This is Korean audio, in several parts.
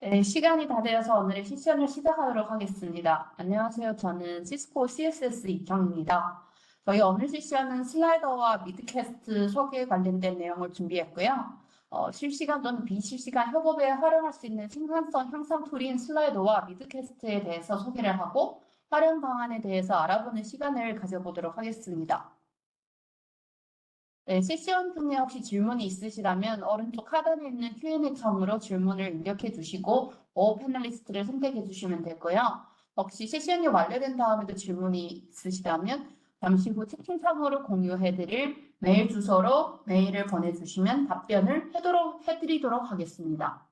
네, 시간이 다 되어서 오늘의 세션을 시작하도록 하겠습니다. 안녕하세요. 저는 시스코 CSS 이정입니다. 저희 오늘 세션은 슬라이더와 미드캐스트 소개에 관련된 내용을 준비했고요. 실시간 또는 비실시간 협업에 활용할 수 있는 생산성 향상 툴인 슬라이더와 미드캐스트에 대해서 소개를 하고 활용 방안에 대해서 알아보는 시간을 가져보도록 하겠습니다. 네, 세션 중에 혹시 질문이 있으시다면 오른쪽 하단에 있는 Q&A 창으로 질문을 입력해 주시고 패널리스트를 선택해 주시면 되고요. 혹시 세션이 완료된 다음에도 질문이 있으시다면 잠시 후 채팅창으로 공유해 드릴 메일 주소로 메일을 보내주시면 답변을 해드리도록 하겠습니다.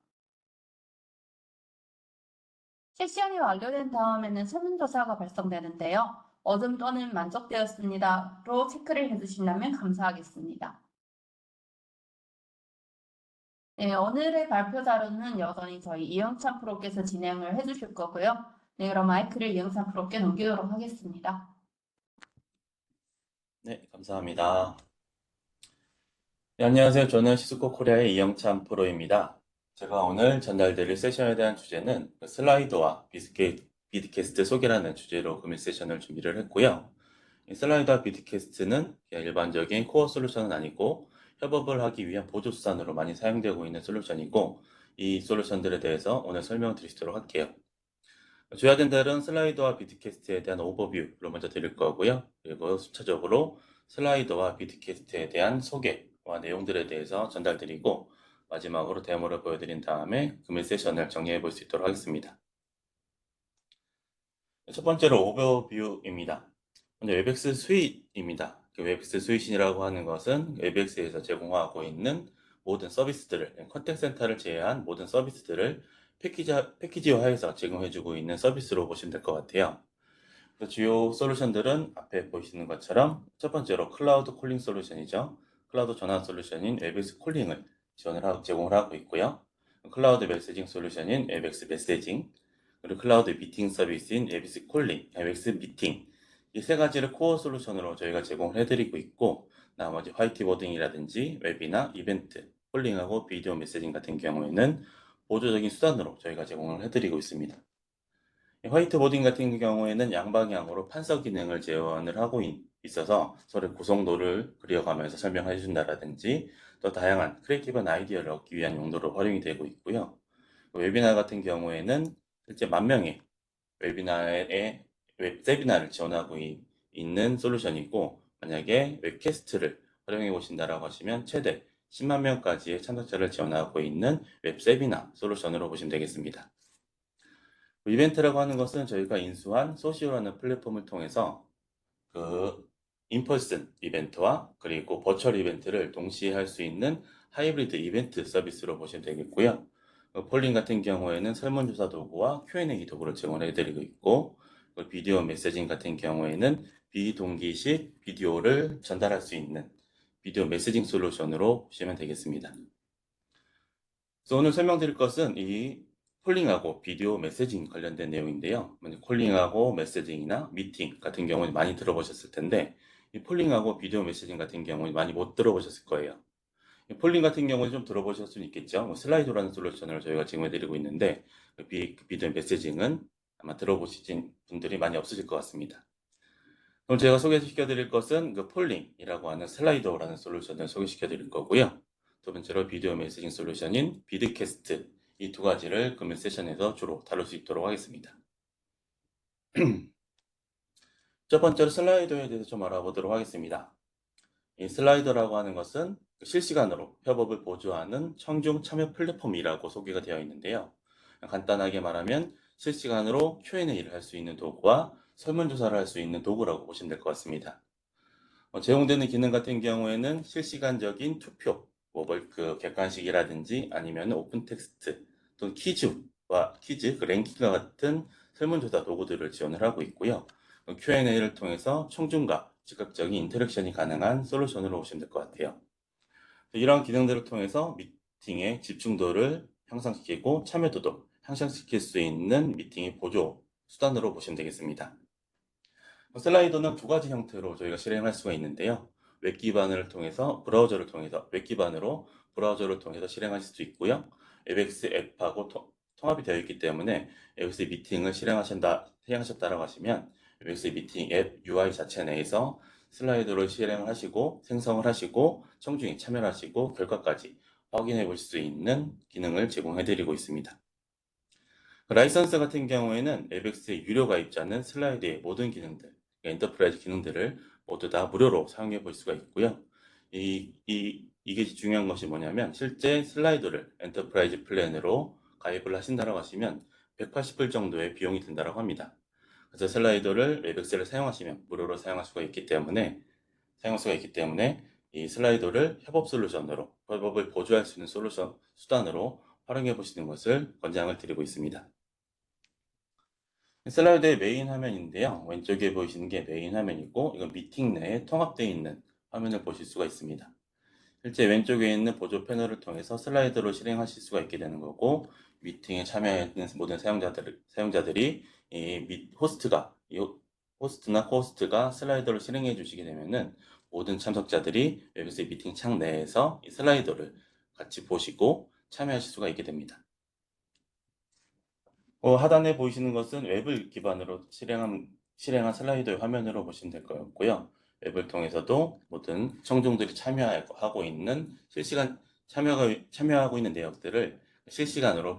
세션이 완료된 다음에는 설문조사가 발송되는데요. 얻음 또는 만족되었습니다로 체크를 해주신다면 감사하겠습니다. 네, 오늘의 발표 자료는 여전히 저희 이영찬 프로께서 진행을 해주실 거고요. 네, 그럼 마이크를 이영찬 프로께 넘기도록 하겠습니다. 네, 감사합니다. 네, 안녕하세요. 저는 시스코 코리아의 이영찬 프로입니다. 제가 오늘 전달드릴 세션에 대한 주제는 슬라이드와 비드캐스트 소개라는 주제로 금일 세션을 준비를 했고요. 이 슬라이드와 비드캐스트는 그냥 일반적인 코어 솔루션은 아니고 협업을 하기 위한 보조 수단으로 많이 사용되고 있는 솔루션이고 이 솔루션들에 대해서 오늘 설명드리도록 할게요. 줘야 된다는 슬라이더와 비트캐스트에 대한 오버뷰를 먼저 드릴 거고요. 그리고 순차적으로 슬라이더와 비트캐스트에 대한 소개와 내용들에 대해서 전달드리고 마지막으로 데모를 보여드린 다음에 금일 세션을 정리해 볼 수 있도록 하겠습니다. 첫 번째로 오버뷰입니다. 먼저 웹엑스 스윗입니다. 웹엑스 스윗이라고 하는 것은 웹엑스에서 제공하고 있는 모든 서비스들을, 컨택 센터를 제외한 모든 서비스들을 패키지화해서 제공해주고 있는 서비스로 보시면 될 것 같아요. 주요 솔루션들은 앞에 보시는 것처럼 첫 번째로 클라우드 콜링 솔루션이죠. 클라우드 전화 솔루션인 웹엑스 콜링을 제공을 하고 있고요. 클라우드 메시징 솔루션인 웹엑스 메시징, 그리고 클라우드 미팅 서비스인 웹엑스 콜링, 웹엑스 미팅, 이 세 가지를 코어 솔루션으로 저희가 제공을 해드리고 있고, 나머지 화이트보딩이라든지 웹이나 이벤트, 콜링하고 비디오 메시징 같은 경우에는 보조적인 수단으로 저희가 제공을 해드리고 있습니다. 화이트보딩 같은 경우에는 양방향으로 판서 기능을 제어를 하고 있어서 서로 고성도를 그려가면서 설명해 준다라든지 또 다양한 크리에이티브한 아이디어를 얻기 위한 용도로 활용이 되고 있고요. 웨비나 같은 경우에는 실제 10,000명의 웨비나에 웹 세미나를 지원하고 있는 솔루션이고, 만약에 웹캐스트를 활용해 보신다라고 하시면 최대 10만 명까지의 참석자를 지원하고 있는 웹 세미나 솔루션으로 보시면 되겠습니다. 이벤트라고 하는 것은 저희가 인수한 소시오라는 플랫폼을 통해서 그 인퍼슨 이벤트와 그리고 버추얼 이벤트를 동시에 할 수 있는 하이브리드 이벤트 서비스로 보시면 되겠고요. 폴링 같은 경우에는 설문조사 도구와 Q&A 도구를 제공해드리고 있고, 비디오 메시징 같은 경우에는 비동기식 비디오를 전달할 수 있는 비디오 메시징 솔루션으로 보시면 되겠습니다. 그래서 오늘 설명드릴 것은 이 콜링하고 비디오 메시징 관련된 내용인데요. 콜링하고 메시징이나 미팅 같은 경우는 많이 들어보셨을 텐데, 이 폴링하고 비디오 메시징 같은 경우는 많이 못 들어보셨을 거예요. 이 폴링 같은 경우는 좀 들어보실 수는 있겠죠. 슬라이드라는 솔루션을 저희가 제공해드리고 있는데, 비디오 메시징은 아마 들어보신 분들이 많이 없으실 것 같습니다. 그럼 제가 소개시켜드릴 것은 그 폴링이라고 하는 슬라이더라는 솔루션을 소개시켜드릴 거고요. 두 번째로 비디오 메시징 솔루션인 비드캐스트, 이 두 가지를 금일 세션에서 주로 다룰 수 있도록 하겠습니다. 첫 번째로 슬라이더에 대해서 좀 알아보도록 하겠습니다. 이 슬라이더라고 하는 것은 실시간으로 협업을 보조하는 청중 참여 플랫폼이라고 소개가 되어 있는데요. 간단하게 말하면 실시간으로 Q&A를 할 수 있는 도구와 설문조사를 할 수 있는 도구라고 보시면 될 것 같습니다. 제공되는 기능 같은 경우에는 실시간적인 투표, 객관식이라든지 아니면 오픈 텍스트 또는 퀴즈, 랭킹과 같은 설문조사 도구들을 지원을 하고 있고요. Q&A를 통해서 청중과 즉각적인 인터랙션이 가능한 솔루션으로 보시면 될 것 같아요. 이러한 기능들을 통해서 미팅의 집중도를 향상시키고 참여도도 향상시킬 수 있는 미팅의 보조 수단으로 보시면 되겠습니다. 슬라이더는 두 가지 형태로 저희가 실행할 수가 있는데요. 웹 기반으로 브라우저를 통해서 실행하실 수 있고요. 웹엑스 앱하고 통합이 되어 있기 때문에 웨백스 미팅을 실행하셨다라고 하시면 웨백스 미팅 앱 UI 자체 내에서 슬라이드를 실행하시고 생성을 하시고 청중에 참여를 하시고 결과까지 확인해 보실 수 있는 기능을 제공해 드리고 있습니다. 라이선스 같은 경우에는 웨백스의 유료 가입자는 슬라이드의 모든 기능들, 엔터프라이즈 기능들을 모두 다 무료로 사용해 볼 수가 있고요. 이게 중요한 것이 뭐냐면 실제 슬라이드를 엔터프라이즈 플랜으로 가입을 하신다고 하시면 180불 정도의 비용이 든다고 합니다. 그래서 슬라이더를 웨백스를 사용하시면 무료로 사용할 수가 있기 때문에 이 슬라이더를 협업 솔루션으로 협업을 보조할 수 있는 수단으로 활용해 보시는 것을 권장을 드리고 있습니다. 슬라이드의 메인 화면인데요. 왼쪽에 보이시는 게 메인 화면이고 이건 미팅 내에 통합되어 있는 화면을 보실 수가 있습니다. 실제 왼쪽에 있는 보조 패널을 통해서 슬라이드로 실행하실 수가 있게 되는 거고 미팅에 참여하는 모든 사용자들이 호스트나 코호스트가 슬라이더를 실행해 주시게 되면은 모든 참석자들이 웨브스의 미팅 창 내에서 이 슬라이더를 같이 보시고 참여하실 수가 있게 됩니다. 하단에 보이시는 것은 웹을 기반으로 실행한 슬라이더의 화면으로 보시면 될 것 같고요. 웹을 통해서도 모든 청중들이 참여하고 있는 참여하고 있는 내역들을 실시간으로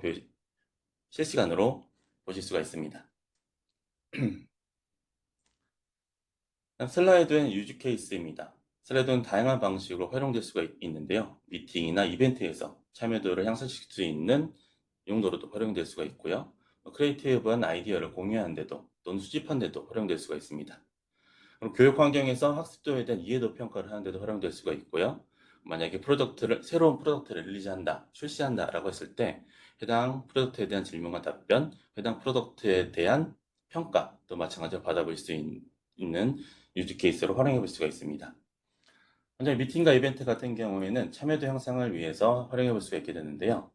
보실 수가 있습니다. 슬라이드는 유즈 케이스입니다. 슬라이드는 다양한 방식으로 활용될 수가 있는데요. 미팅이나 이벤트에서 참여도를 향상시킬 수 있는 용도로도 활용될 수가 있고요. 크리에이티브한 아이디어를 공유하는 데도 또는 수집하는 데도 활용될 수가 있습니다. 그럼 교육 환경에서 학습도에 대한 이해도 평가를 하는 데도 활용될 수가 있고요. 만약에 새로운 프로덕트를 출시한다라고 했을 때 해당 프로덕트에 대한 질문과 답변, 해당 프로덕트에 대한 평가도 마찬가지로 받아볼 수 있는 유즈 케이스로 활용해 볼 수가 있습니다. 먼저 미팅과 이벤트 같은 경우에는 참여도 향상을 위해서 활용해 볼 수가 있게 되는데요.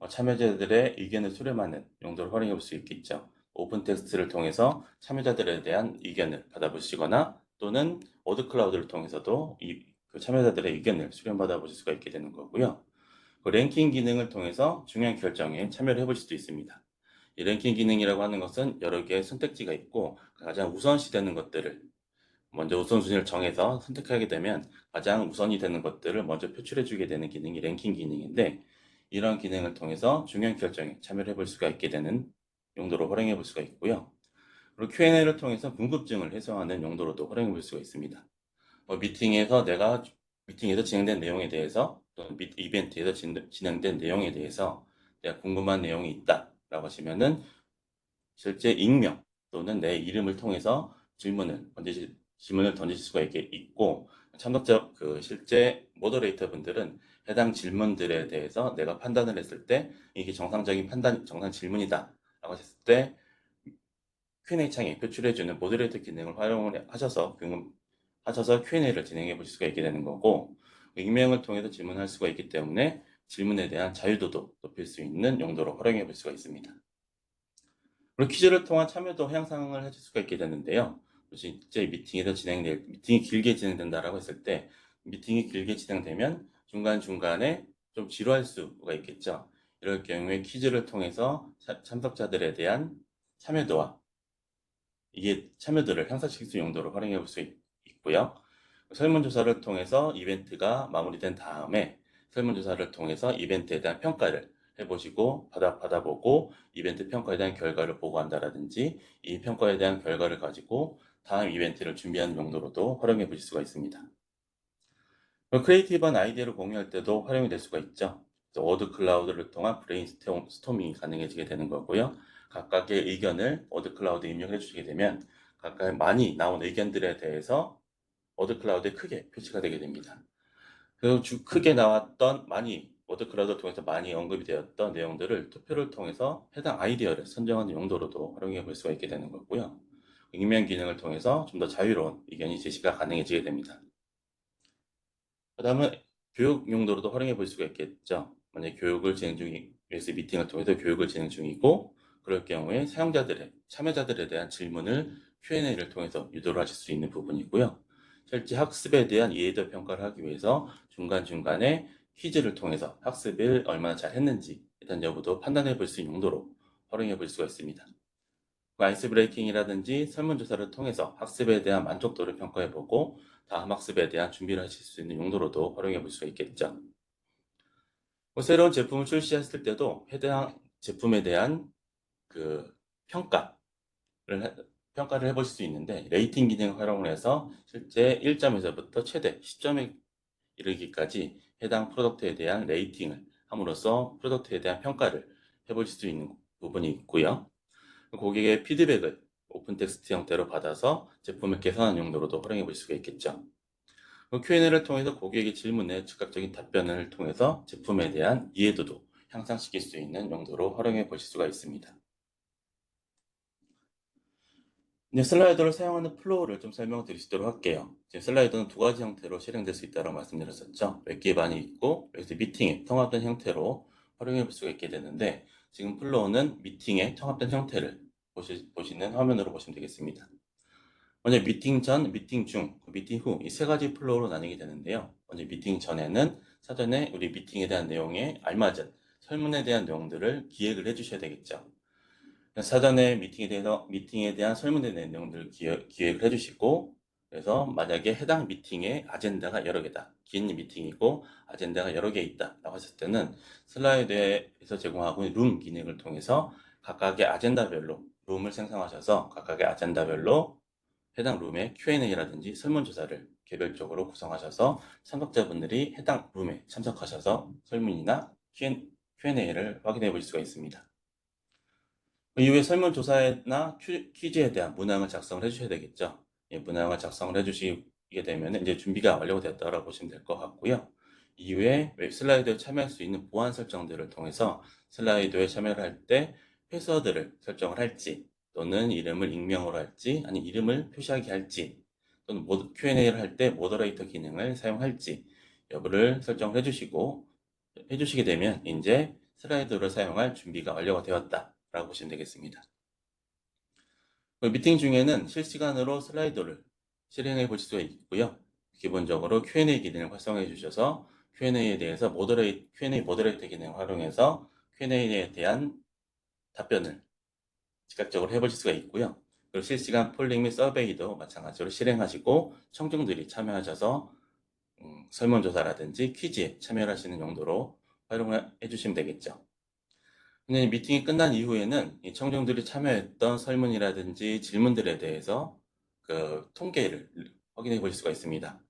참여자들의 의견을 수렴하는 용도로 활용해 볼 수 있겠죠. 오픈 텍스트를 통해서 참여자들에 대한 의견을 받아보시거나 또는 워드클라우드를 통해서도 참여자들의 의견을 수렴받아 보실 수가 있게 되는 거고요. 랭킹 기능을 통해서 중요한 결정에 참여를 해볼 수도 있습니다. 이 랭킹 기능이라고 하는 것은 여러 개의 선택지가 있고 가장 우선시되는 것들을 먼저 우선순위를 정해서 선택하게 되면 가장 우선이 되는 것들을 먼저 표출해 주게 되는 기능이 랭킹 기능인데 이런 기능을 통해서 중요한 결정에 참여를 해볼 수가 있게 되는 용도로 활용해 볼 수가 있고요. 그리고 Q&A를 통해서 궁금증을 해소하는 용도로도 활용해 볼 수가 있습니다. 미팅에서 진행된 내용에 대해서 또는 이벤트에서 진행된 내용에 대해서 내가 궁금한 내용이 있다라고 하시면은 실제 익명 또는 내 이름을 통해서 질문을 던질 수가 있고 실제 모더레이터 분들은 해당 질문들에 대해서 내가 판단을 했을 때 이게 정상 질문이다 라고 했을 때 Q&A 창에 표출해주는 모더레이터 기능을 활용을 하셔서 Q&A를 진행해 보실 수가 있게 되는 거고 익명을 통해서 질문할 수가 있기 때문에 질문에 대한 자유도도 높일 수 있는 용도로 활용해 볼 수가 있습니다. 그리고 퀴즈를 통한 참여도 향상을 해줄 수가 있게 되는데요. 실제 미팅이 길게 진행된다라고 했을 때 미팅이 길게 진행되면 중간중간에 좀 지루할 수가 있겠죠. 이럴 경우에 퀴즈를 통해서 참석자들에 대한 참여도를 향상시킬 수 있는 용도로 활용해 볼 수 있고요. 설문조사를 통해서 이벤트가 마무리된 다음에 설문조사를 통해서 이벤트에 대한 평가를 해보시고 받아보고 이벤트 평가에 대한 결과를 보고한다라든지 이 평가에 대한 결과를 가지고 다음 이벤트를 준비하는 용도로도 활용해 보실 수가 있습니다. 크리에이티브한 아이디어를 공유할 때도 활용이 될 수가 있죠. 워드 클라우드를 통한 브레인스토밍이 가능해지게 되는 거고요. 각각의 의견을 워드 클라우드에 입력해 주시게 되면 각각 많이 나온 의견들에 대해서 워드 클라우드에 크게 표시가 되게 됩니다. 그리고 크게 나왔던 워드 클라우드를 통해서 많이 언급이 되었던 내용들을 투표를 통해서 해당 아이디어를 선정하는 용도로도 활용해 볼 수가 있게 되는 거고요. 익명 기능을 통해서 좀 더 자유로운 의견이 제시가 가능해지게 됩니다. 그 다음은 교육 용도로도 활용해 볼 수가 있겠죠. 만약 USB 미팅을 통해서 교육을 진행 중이고 그럴 경우에 참여자들에 대한 질문을 Q&A를 통해서 유도를 하실 수 있는 부분이고요. 실제 학습에 대한 이해도 평가를 하기 위해서 중간중간에 퀴즈를 통해서 학습을 얼마나 잘 했는지 일단 여부도 판단해 볼 수 있는 용도로 활용해 볼 수가 있습니다. 아이스 브레이킹이라든지 설문조사를 통해서 학습에 대한 만족도를 평가해 보고 다음 학습에 대한 준비를 하실 수 있는 용도로도 활용해 볼 수가 있겠죠. 새로운 제품을 출시했을 때도 해당 제품에 대한 그 평가를 평가를 해보실 수 있는데, 레이팅 기능을 활용을 해서 실제 1점에서부터 최대 10점에 이르기까지 해당 프로덕트에 대한 레이팅을 함으로써 프로덕트에 대한 평가를 해보실 수 있는 부분이 있고요. 고객의 피드백을 오픈 텍스트 형태로 받아서 제품을 개선하는 용도로도 활용해 볼 수가 있겠죠. Q&A를 통해서 고객의 질문에 즉각적인 답변을 통해서 제품에 대한 이해도도 향상시킬 수 있는 용도로 활용해 보실 수가 있습니다. 이제 슬라이더를 사용하는 플로우를 좀 설명드리도록 할게요. 지금 슬라이더는 두 가지 형태로 실행될 수 있다고 말씀드렸었죠. 웹 기반이 있고 여기서 미팅에 통합된 형태로 활용해 볼 수가 있게 되는데, 지금 플로우는 미팅의 통합된 형태를 보시는 화면으로 보시면 되겠습니다. 먼저 미팅 전, 미팅 중, 미팅 후 이 세 가지 플로우로 나뉘게 되는데요. 먼저 미팅 전에는 사전에 우리 미팅에 대한 내용에 알맞은 설문에 대한 내용들을 기획을 해주셔야 되겠죠. 사전에 미팅에 대한 설문에 대한 내용들을 기획을 해주시고, 그래서 만약에 해당 미팅의 아젠다가 여러 개다, 긴 미팅이고 아젠다가 여러 개 있다라고 했을 때는 슬라이드에서 제공하고 있는 룸 기능을 통해서 각각의 아젠다별로 룸을 생성하셔서 각각의 아젠다별로 해당 룸의 Q&A라든지 설문조사를 개별적으로 구성하셔서 참석자분들이 해당 룸에 참석하셔서 설문이나 Q&A를 확인해 보실 수가 있습니다. 그 이후에 설문조사나 퀴즈에 대한 문항을 작성을 해주셔야 되겠죠. 문항을 작성을 해주시게 되면 이제 준비가 완료됐다고 보시면 될 것 같고요. 이후에 웹 슬라이드에 참여할 수 있는 보안 설정들을 통해서 슬라이드에 참여를 할 때 회서들을 설정을 할지, 또는 이름을 익명으로 할지, 아니 이름을 표시하게 할지, 또는 Q&A를 할 때 모더레이터 기능을 사용할지 여부를 설정을 해주시게 되면 이제 슬라이드를 사용할 준비가 완료가 되었다라고 보시면 되겠습니다. 미팅 중에는 실시간으로 슬라이드를 실행해 보실 수가 있고요. 기본적으로 Q&A 기능을 활성화해 주셔서 Q&A에 대해서 Q&A 모더레이터 기능을 활용해서 Q&A에 대한 답변을 즉각적으로 해보실 수가 있고요. 그리고 실시간 폴링 및 서베이도 마찬가지로 실행하시고 청중들이 참여하셔서 설문조사라든지 퀴즈에 참여하시는 용도로 활용해 주시면 되겠죠. 근데 미팅이 끝난 이후에는 이 청중들이 참여했던 설문이라든지 질문들에 대해서 그 통계를 확인해 보실 수가 있습니다.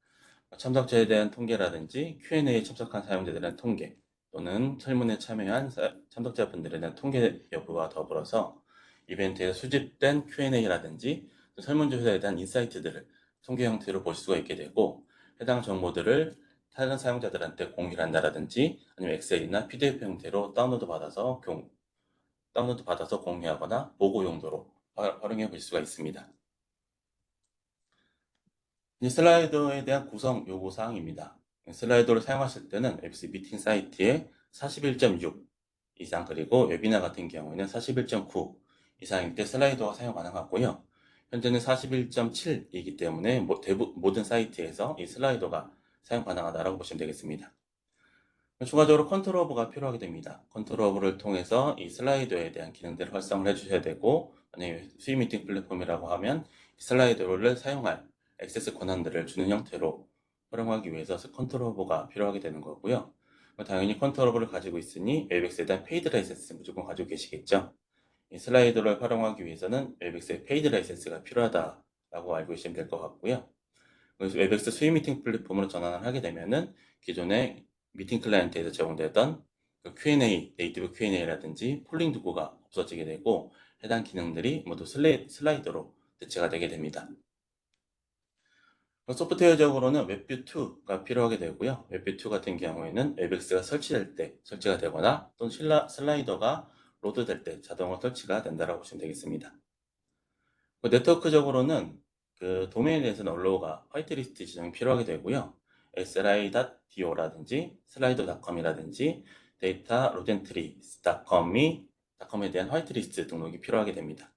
참석자에 대한 통계라든지 Q&A에 참석한 사용자들에 대한 통계, 또는 설문에 참여한 참석자분들에 대한 통계 여부와 더불어서 이벤트에서 수집된 Q&A라든지 설문조사에 대한 인사이트들을 통계 형태로 볼 수가 있게 되고, 해당 정보들을 다른 사용자들한테 공유를 한다라든지 아니면 엑셀이나 PDF 형태로 다운로드 받아서 공유하거나 보고 용도로 활용해 볼 수가 있습니다. 슬라이더에 대한 구성 요구 사항입니다. 슬라이더를 사용하실 때는 웹스 미팅 사이트에 41.6 이상, 그리고 웨비나 같은 경우에는 41.9 이상일 때 슬라이더가 사용 가능하고요. 현재는 41.7이기 때문에 모든 사이트에서 이 슬라이더가 사용 가능하다고 보시면 되겠습니다. 추가적으로 컨트롤 허브가 필요하게 됩니다. 컨트롤 허브를 통해서 이 슬라이더에 대한 기능들을 활성을 해주셔야 되고, 만약에 수익 미팅 플랫폼이라고 하면 슬라이더를 사용할 액세스 권한들을 주는 형태로 활용하기 위해서 컨트롤 허브가 필요하게 되는 거고요. 당연히 컨트롤 허브를 가지고 있으니 웨이백스에 대한 페이드 라이센스 무조건 가지고 계시겠죠. 이 슬라이더를 활용하기 위해서는 웨이백스의 페이드 라이센스가 필요하다라고 알고 계시면 될 것 같고요. 그래서 웨이백스 수익 미팅 플랫폼으로 전환을 하게 되면은 기존의 미팅 클라이언트에서 제공되던 Q&A, 네이티브 Q&A라든지 폴링 도구가 없어지게 되고, 해당 기능들이 모두 슬라이더로 대체가 되게 됩니다. 소프트웨어적으로는 웹뷰2가 필요하게 되고요. 웹뷰2 같은 경우에는 웨이백스가 설치될 때 설치가 되거나, 또는 슬라이더가 로드될 때 자동으로 설치가 된다고 보시면 되겠습니다. 네트워크적으로는 도메인에 대해서는 언로우가 화이트리스트 지정이 필요하게 되고요. sli.do라든지 slido.com이라든지 데이터 로젠트리스닷컴에 대한 화이트리스트 등록이 필요하게 됩니다.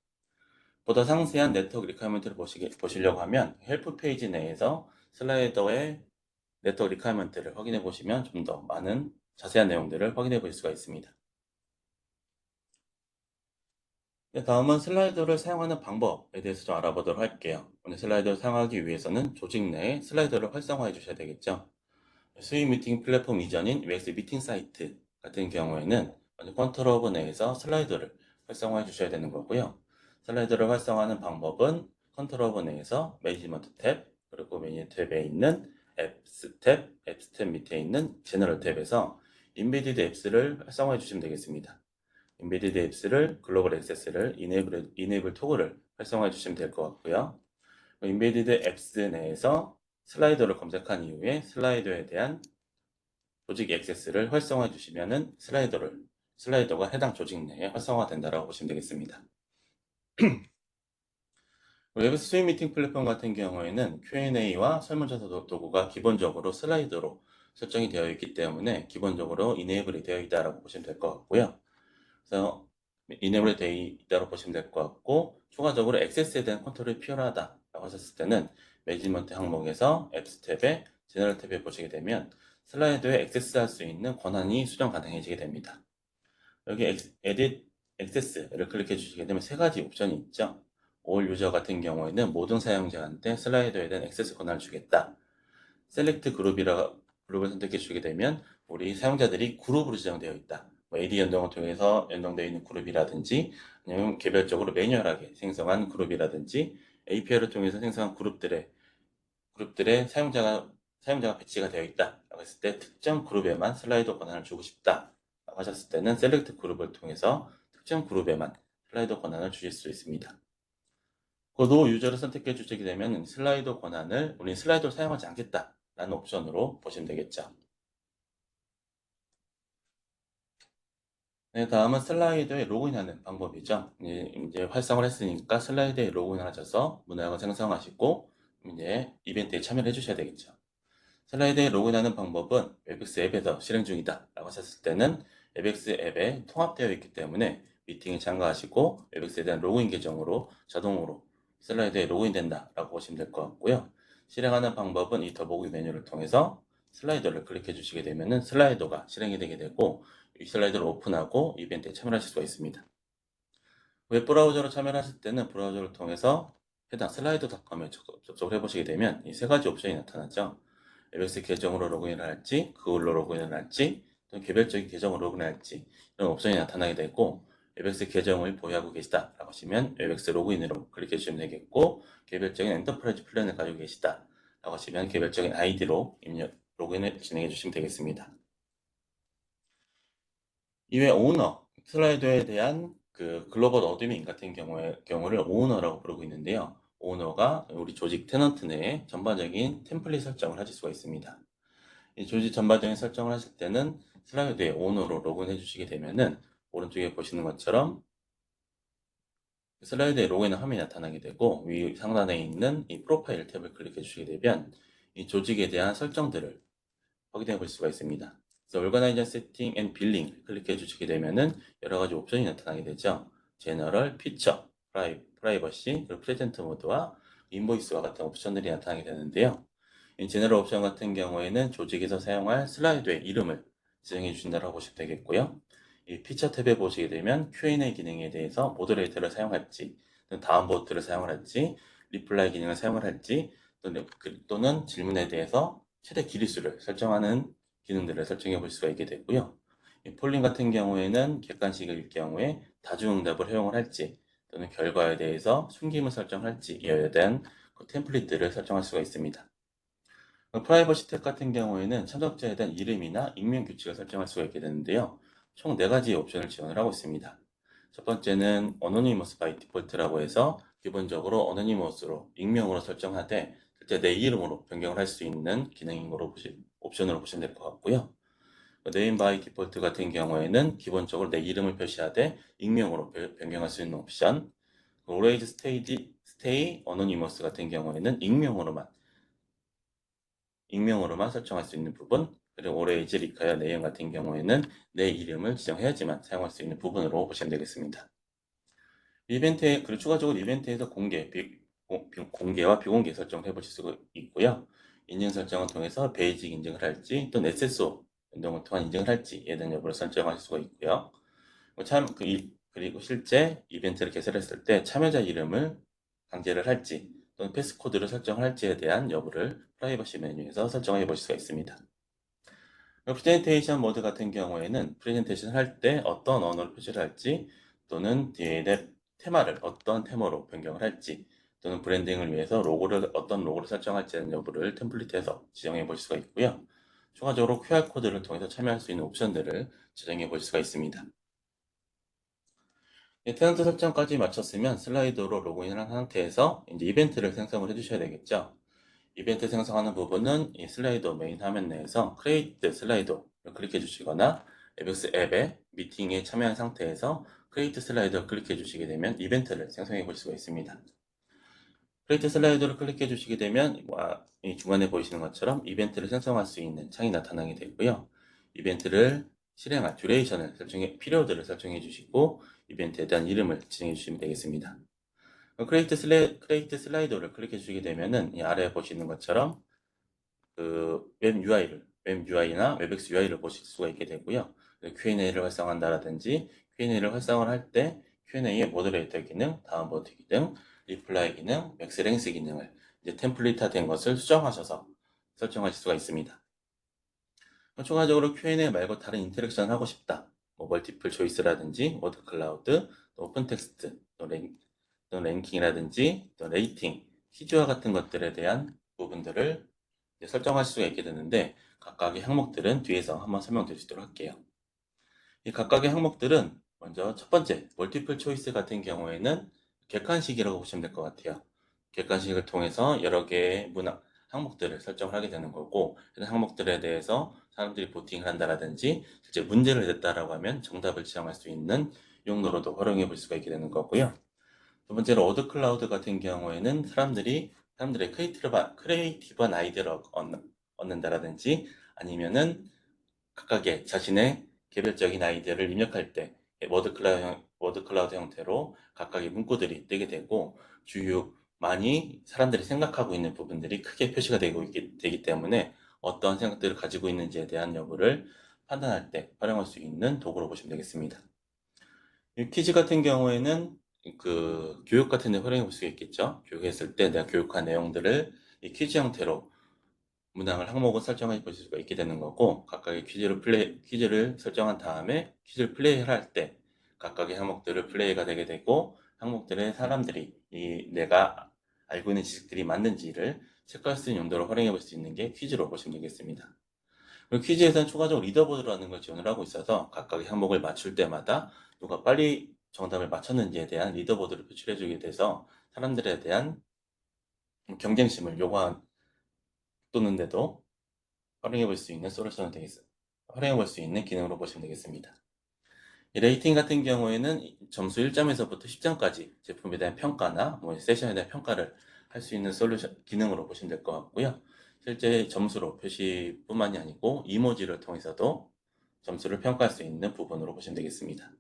보다 상세한 네트워크 리퀘어먼트를 보시려고 하면 헬프 페이지 내에서 슬라이더의 네트워크 리퀘어먼트를 확인해 보시면 좀 더 많은 자세한 내용들을 확인해 보실 수가 있습니다. 네, 다음은 슬라이더를 사용하는 방법에 대해서 좀 알아보도록 할게요. 오늘 슬라이더를 사용하기 위해서는 조직 내에 슬라이더를 활성화해 주셔야 되겠죠. 수익 미팅 플랫폼 이전인 웨스 미팅 사이트 같은 경우에는 먼저 컨트롤 업 내에서 슬라이더를 활성화해 주셔야 되는 거고요. 슬라이더를 활성화하는 방법은 컨트롤 업 내에서 매니지먼트 탭, 그리고 메뉴 탭에 있는 앱스 탭, 앱스 탭 밑에 있는 제너럴 탭에서 인베디드 앱스를 활성화해 주시면 되겠습니다. 인베디드 앱스를 글로벌 액세스를 이네이블 토글을 활성화해 주시면 될 것 같고요. 인베디드 앱스 내에서 슬라이더를 검색한 이후에 슬라이더에 대한 조직 액세스를 활성화해 주시면은 슬라이더가 해당 조직 내에 활성화된다라고 보시면 되겠습니다. 웹에서 수익 미팅 플랫폼 같은 경우에는 Q&A와 설문조사 도구가 기본적으로 슬라이드로 설정이 되어 있기 때문에 기본적으로 이네이블이 되어 있다라고 보시면 될 것 같고요. 그래서 이네이블이 되어 있다고 보시면 될 것 같고, 추가적으로 액세스에 대한 컨트롤이 필요하다라고 하셨을 때는 매니지먼트 항목에서 앱스 탭에 제너럴 탭에 보시게 되면 슬라이드에 액세스할 수 있는 권한이 수정 가능해지게 됩니다. 여기 에딧 액세스를 클릭해 주시게 되면 세 가지 옵션이 있죠. 올 유저 같은 경우에는 모든 사용자한테 슬라이드에 대한 액세스 권한을 주겠다. 셀렉트 그룹을 선택해 주게 되면 우리 사용자들이 그룹으로 지정되어 있다. AD 연동을 통해서 연동되어 있는 그룹이라든지 아니면 개별적으로 매뉴얼하게 생성한 그룹이라든지 API를 통해서 생성한 그룹들의 사용자가 배치가 되어 있다라고 했을 때 특정 그룹에만 슬라이더 권한을 주고 싶다라고 하셨을 때는 셀렉트 그룹을 통해서 특정 그룹에만 슬라이더 권한을 주실 수 있습니다. 노 유저를 선택해 주시게 되면 슬라이더 권한을 우리 슬라이더를 사용하지 않겠다라는 옵션으로 보시면 되겠죠. 네, 다음은 슬라이더에 로그인하는 방법이죠. 이제 활성화를 했으니까 슬라이드에 로그인하셔서 문화를 생성하시고 이제 이벤트에 참여를 해주셔야 되겠죠. 슬라이드에 로그인하는 방법은 웹엑스 앱에서 실행 중이다 라고 하셨을 때는 웹엑스 앱에 통합되어 있기 때문에 미팅에 참가하시고 웹엑스에 대한 로그인 계정으로 자동으로 슬라이드에 로그인된다 라고 보시면 될 것 같고요. 실행하는 방법은 이 더보기 메뉴를 통해서 슬라이더를 클릭해 주시게 되면 슬라이더가 실행이 되게 되고 이 슬라이드를 오픈하고 이벤트에 참여하실 수가 있습니다. 웹브라우저로 참여하실 때는 브라우저를 통해서 해당 슬라이드닷컴에 접속을 해보시게 되면 이 세 가지 옵션이 나타나죠. 웹엑스 계정으로 로그인을 할지, 그걸로 로그인을 할지, 또는 개별적인 계정으로 로그인을 할지 이런 옵션이 나타나게 되고 웹엑스 계정을 보유하고 계시다라고 하시면 웹엑스 로그인으로 클릭해 주시면 되겠고 개별적인 엔터프라이즈 플랜을 가지고 계시다라고 하시면 개별적인 아이디로 로그인을 진행해 주시면 되겠습니다. 이외 오너, 슬라이드에 대한 그 글로벌 어드민 같은 경우를 오너라고 부르고 있는데요. 오너가 우리 조직 테넌트 내에 전반적인 템플릿 설정을 하실 수가 있습니다. 이 조직 전반적인 설정을 하실 때는 슬라이드에 오너로 로그인해 주시게 되면은 오른쪽에 보시는 것처럼 슬라이드에 로그인 화면이 나타나게 되고 위 상단에 있는 이 프로파일 탭을 클릭해 주시게 되면 이 조직에 대한 설정들을 확인해 볼 수가 있습니다. 그래서 Organizer Setting and Billing 클릭해 주시게 되면은 여러 가지 옵션이 나타나게 되죠. 제너럴, 피처, 프라이버시, 그리고 프레젠트 모드와 인보이스와 같은 옵션들이 나타나게 되는데요. 이 제너럴 옵션 같은 경우에는 조직에서 사용할 슬라이드의 이름을 지정해 주신다고 보시면 되겠고요. 이 피처 탭에 보시게 되면 Q&A 기능에 대해서 모더레이터를 사용할지, 다음 보트를 사용할지, 리플라이 기능을 사용을 할지, 또는 질문에 대해서 최대 길이수를 설정하는 기능들을 설정해 볼 수가 있게 되고요. 이 폴링 같은 경우에는 객관식일 경우에 다중응답을 허용을 할지, 또는 결과에 대해서 숨김을 설정할지, 이에 대한 그 템플릿들을 설정할 수가 있습니다. 프라이버시 탭 같은 경우에는 참석자에 대한 이름이나 익명 규칙을 설정할 수가 있게 되는데요. 총 4가지의 옵션을 지원을 하고 있습니다. 첫 번째는 Anonymous by Default라고 해서 기본적으로 Anonymous로 익명으로 설정하되 실제 내 이름으로 변경을 할 수 있는 옵션으로 보시면 될 것 같고요. Name by Default 같은 경우에는 기본적으로 내 이름을 표시하되 익명으로 변경할 수 있는 옵션. Always Stay Anonymous 같은 경우에는 익명으로만 설정할 수 있는 부분, 그리고 오레이즈 리카야 내용 같은 경우에는 내 이름을 지정해야지만 사용할 수 있는 부분으로 보시면 되겠습니다. 그리고 추가적으로 이벤트에서 공개와 비공개 설정을 해보실 수가 있고요. 인증 설정을 통해서 베이직 인증을 할지, 또 SSO 연동을 통한 인증을 할지에 대한 여부를 설정하실 수가 있고요. 이 그리고 실제 이벤트를 개설했을 때 참여자 이름을 강제를 할지 또는 패스코드를 설정할지에 대한 여부를 프라이버시 메뉴에서 설정해 보실 수가 있습니다. 프레젠테이션 모드 같은 경우에는 프레젠테이션 할 때 어떤 언어로 표시를 할지 또는 뒤에 테마를 어떤 테마로 변경을 할지 또는 브랜딩을 위해서 어떤 로고를 설정할지 하는 여부를 템플릿에서 지정해 보실 수가 있고요. 추가적으로 QR코드를 통해서 참여할 수 있는 옵션들을 지정해 보실 수가 있습니다. 테넌트 설정까지 마쳤으면 슬라이드로 로그인을 한 상태에서 이제 이벤트를 생성을 해주셔야 되겠죠. 이벤트 생성하는 부분은 이 슬라이더 메인 화면 내에서 크리에이트 슬라이더를 클릭해 주시거나 에벡스 앱의 미팅에 참여한 상태에서 크리에이트 슬라이더를 클릭해 주시게 되면 이벤트를 생성해 볼 수가 있습니다. 크리에이트 슬라이더를 클릭해 주시게 되면 이 중간에 보이시는 것처럼 이벤트를 생성할 수 있는 창이 나타나게 되고요. 이벤트를 실행할 피리오드를 설정해 주시고 이벤트에 대한 이름을 지정해 주시면 되겠습니다. 크리에이트 슬라이더를 클릭해 주시게 되면은 이 아래에 보시는 것처럼 웹 UI나 웹엑스 UI를 보실 수가 있게 되고요. Q&A를 활성화한다라든지 Q&A를 활성화를 할 때 Q&A의 모더레이터 기능, 다운보드 기능, 리플라이 기능, 맥스랭스 기능을 이제 템플릿화된 것을 수정하셔서 설정하실 수가 있습니다. 추가적으로 Q&A 말고 다른 인터랙션 하고 싶다. 멀티플 초이스라든지 워드 클라우드, 오픈 텍스트, 또 랭킹이라든지 또 레이팅, 퀴즈와 같은 것들에 대한 부분들을 설정할 수가 있게 되는데 각각의 항목들은 뒤에서 한번 설명드리도록 할게요. 이 각각의 항목들은 먼저 첫 번째 멀티플 초이스 같은 경우에는 객관식이라고 보시면 될 것 같아요. 객관식을 통해서 여러 개의 항목들을 설정을 하게 되는 거고 이런 항목들에 대해서 사람들이 보팅을 한다라든지 실제 문제를 냈다라고 하면 정답을 지정할 수 있는 용도로도 활용해 볼 수가 있게 되는 거고요. 두 번째로 워드 클라우드 같은 경우에는 사람들의 크리에이티브한 아이디어를 얻는다라든지 아니면은 각각의 자신의 개별적인 아이디어를 입력할 때 워드 클라우드 형태로 각각의 문구들이 뜨게 되고 많이 사람들이 생각하고 있는 부분들이 크게 표시가 되기 때문에 어떤 생각들을 가지고 있는지에 대한 여부를 판단할 때 활용할 수 있는 도구로 보시면 되겠습니다. 이 퀴즈 같은 경우에는 교육 같은 데 활용해 볼 수 있겠죠. 교육했을 때 내가 교육한 내용들을 이 퀴즈 형태로 항목을 설정해 볼 수가 있게 되는 거고 각각의 퀴즈를 설정한 다음에 퀴즈를 플레이를 할 때 각각의 항목들을 플레이가 되게 되고 항목들의 사람들이 내가 알고 있는 지식들이 맞는지를 체크할 수 있는 용도로 활용해 볼 수 있는 게 퀴즈로 보시면 되겠습니다. 그리고 퀴즈에서는 추가적으로 리더보드라는 걸 지원을 하고 있어서 각각의 항목을 맞출 때마다 누가 빨리 정답을 맞췄는지에 대한 리더보드를 표출해 주게 돼서 사람들에 대한 경쟁심을 돋는데도 활용해 볼 수 있는 활용해 볼 수 있는 기능으로 보시면 되겠습니다. 이 레이팅 같은 경우에는 점수 1점에서부터 10점까지 제품에 대한 평가나 세션에 대한 평가를 할 수 있는 기능으로 보시면 될 것 같고요. 실제 점수로 표시뿐만이 아니고 이모지를 통해서도 점수를 평가할 수 있는 부분으로 보시면 되겠습니다.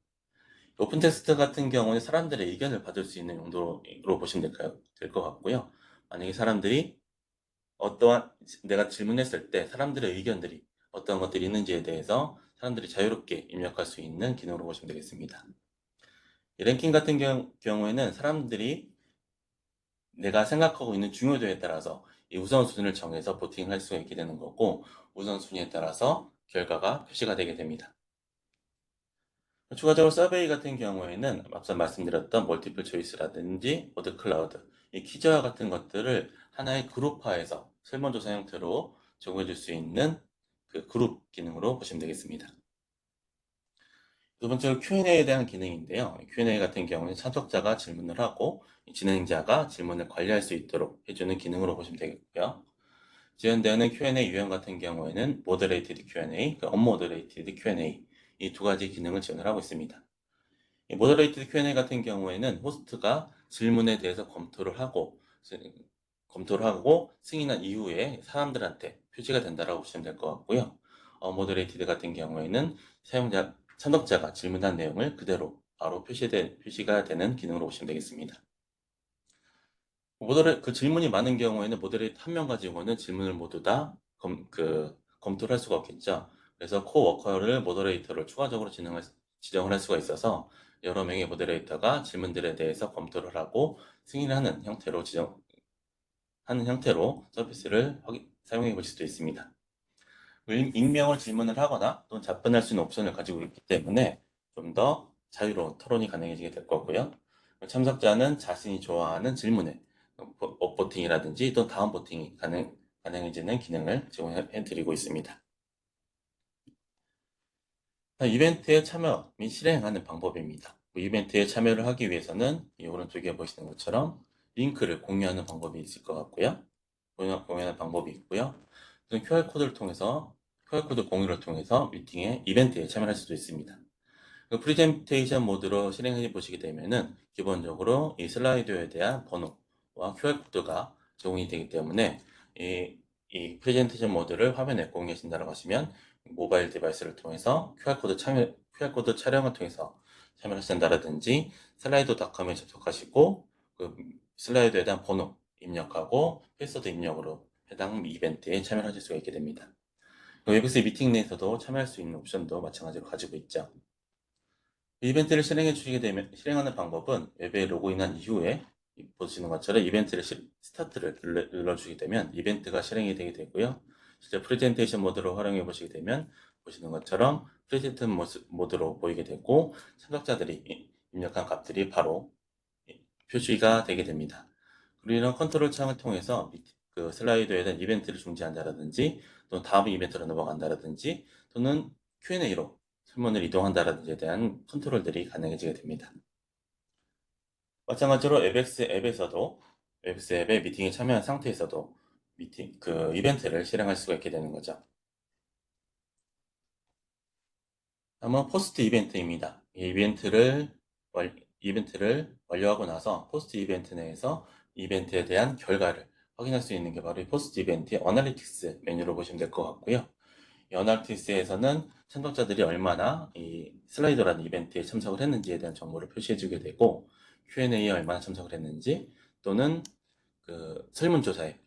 오픈 텍스트 같은 경우는 사람들의 의견을 받을 수 있는 용도로 보시면 될 것 같고요. 만약에 내가 질문했을 때 사람들의 의견들이 어떤 것들이 있는지에 대해서 사람들이 자유롭게 입력할 수 있는 기능으로 보시면 되겠습니다. 이 랭킹 같은 경우에는 사람들이 내가 생각하고 있는 중요도에 따라서 이 우선순위를 정해서 보팅을 할 수가 있게 되는 거고 우선순위에 따라서 결과가 표시가 되게 됩니다. 추가적으로 서베이 같은 경우에는 앞서 말씀드렸던 멀티플 초이스라든지 워드 클라우드, 이 퀴즈와 같은 것들을 하나의 그룹화해서 설문조사 형태로 제공해 줄 수 있는 그룹 기능으로 보시면 되겠습니다. 두 번째로 Q&A에 대한 기능인데요. Q&A 같은 경우는 참석자가 질문을 하고 진행자가 질문을 관리할 수 있도록 해주는 기능으로 보시면 되겠고요. 지원되는 Q&A 유형 같은 경우에는 Moderated Q&A, Unmoderated Q&A 이 두 가지 기능을 지원을 하고 있습니다. Moderated Q&A 같은 경우에는 호스트가 질문에 대해서 검토를 하고 승인한 이후에 사람들한테 표시가 된다라고 보시면 될 것 같고요. Unmoderated 같은 경우에는 참석자가 질문한 내용을 그대로 바로 표시가 되는 기능으로 보시면 되겠습니다. 질문이 많은 경우에는 모더레이터 한 명 가지고는 질문을 모두 다 검토를 할 수가 없겠죠. 그래서 코워커를 모더레이터를 추가적으로 지정을 할 수가 있어서 여러 명의 모데레이터가 질문들에 대해서 검토를 하고 승인하는 형태로 서비스를 사용해 보실 수도 있습니다. 익명으로 질문을 하거나 또는 답변할 수 있는 옵션을 가지고 있기 때문에 좀 더 자유로운 토론이 가능해지게 될 거고요. 참석자는 자신이 좋아하는 질문에 업보팅이라든지 또는 다운 보팅이 가능해지는 기능을 제공해 드리고 있습니다. 이벤트에 참여 및 실행하는 방법입니다. 이벤트에 참여를 하기 위해서는 이 오른쪽에 보시는 것처럼 링크를 공유하는 방법이 있을 것 같고요. 공유하는 방법이 있고요. 또는 QR코드 공유를 통해서 이벤트에 참여할 수도 있습니다. 프레젠테이션 모드로 실행해 보시게 되면은 기본적으로 이 슬라이드에 대한 번호와 QR코드가 제공이 되기 때문에 이 프레젠테이션 모드를 화면에 공유하신다고 하시면 모바일 디바이스를 통해서 QR코드 촬영을 통해서 참여하신다라든지 슬라이드닷컴에 접속하시고 그 슬라이드에 대한 번호 입력하고 패스워드 입력으로 해당 이벤트에 참여하실 수가 있게 됩니다. 웨브엑스 미팅 내에서도 참여할 수 있는 옵션도 마찬가지로 가지고 있죠. 이벤트를 실행하는 방법은 웹에 로그인한 이후에 보시는 것처럼 스타트를 눌러주게 되면 이벤트가 실행이 되게 되고요. 실제 프레젠테이션 모드로 활용해 보시게 되면 보시는 것처럼 프레젠트 모드로 보이게 되고 참석자들이 입력한 값들이 바로 표시가 되게 됩니다. 그리고 이런 컨트롤 창을 통해서 그 슬라이드에 대한 이벤트를 중지한다라든지 또는 다음 이벤트로 넘어간다라든지 또는 Q&A로 설문을 이동한다라든지에 대한 컨트롤들이 가능해지게 됩니다. 마찬가지로 웹엑스 앱의 미팅에 참여한 상태에서도 이벤트를 실행할 수가 있게 되는 거죠. 다음은 포스트 이벤트입니다. 이 이벤트를 완료하고 나서 포스트 이벤트 내에서 이벤트에 대한 결과를 확인할 수 있는 게 바로 이 포스트 이벤트의 어널리틱스 메뉴로 보시면 될 것 같고요. 이 어널리틱스에서는 참석자들이 얼마나 이 슬라이더라는 이벤트에 참석을 했는지에 대한 정보를 표시해주게 되고 Q&A에 얼마나 참석을 했는지 또는 그 설문조사에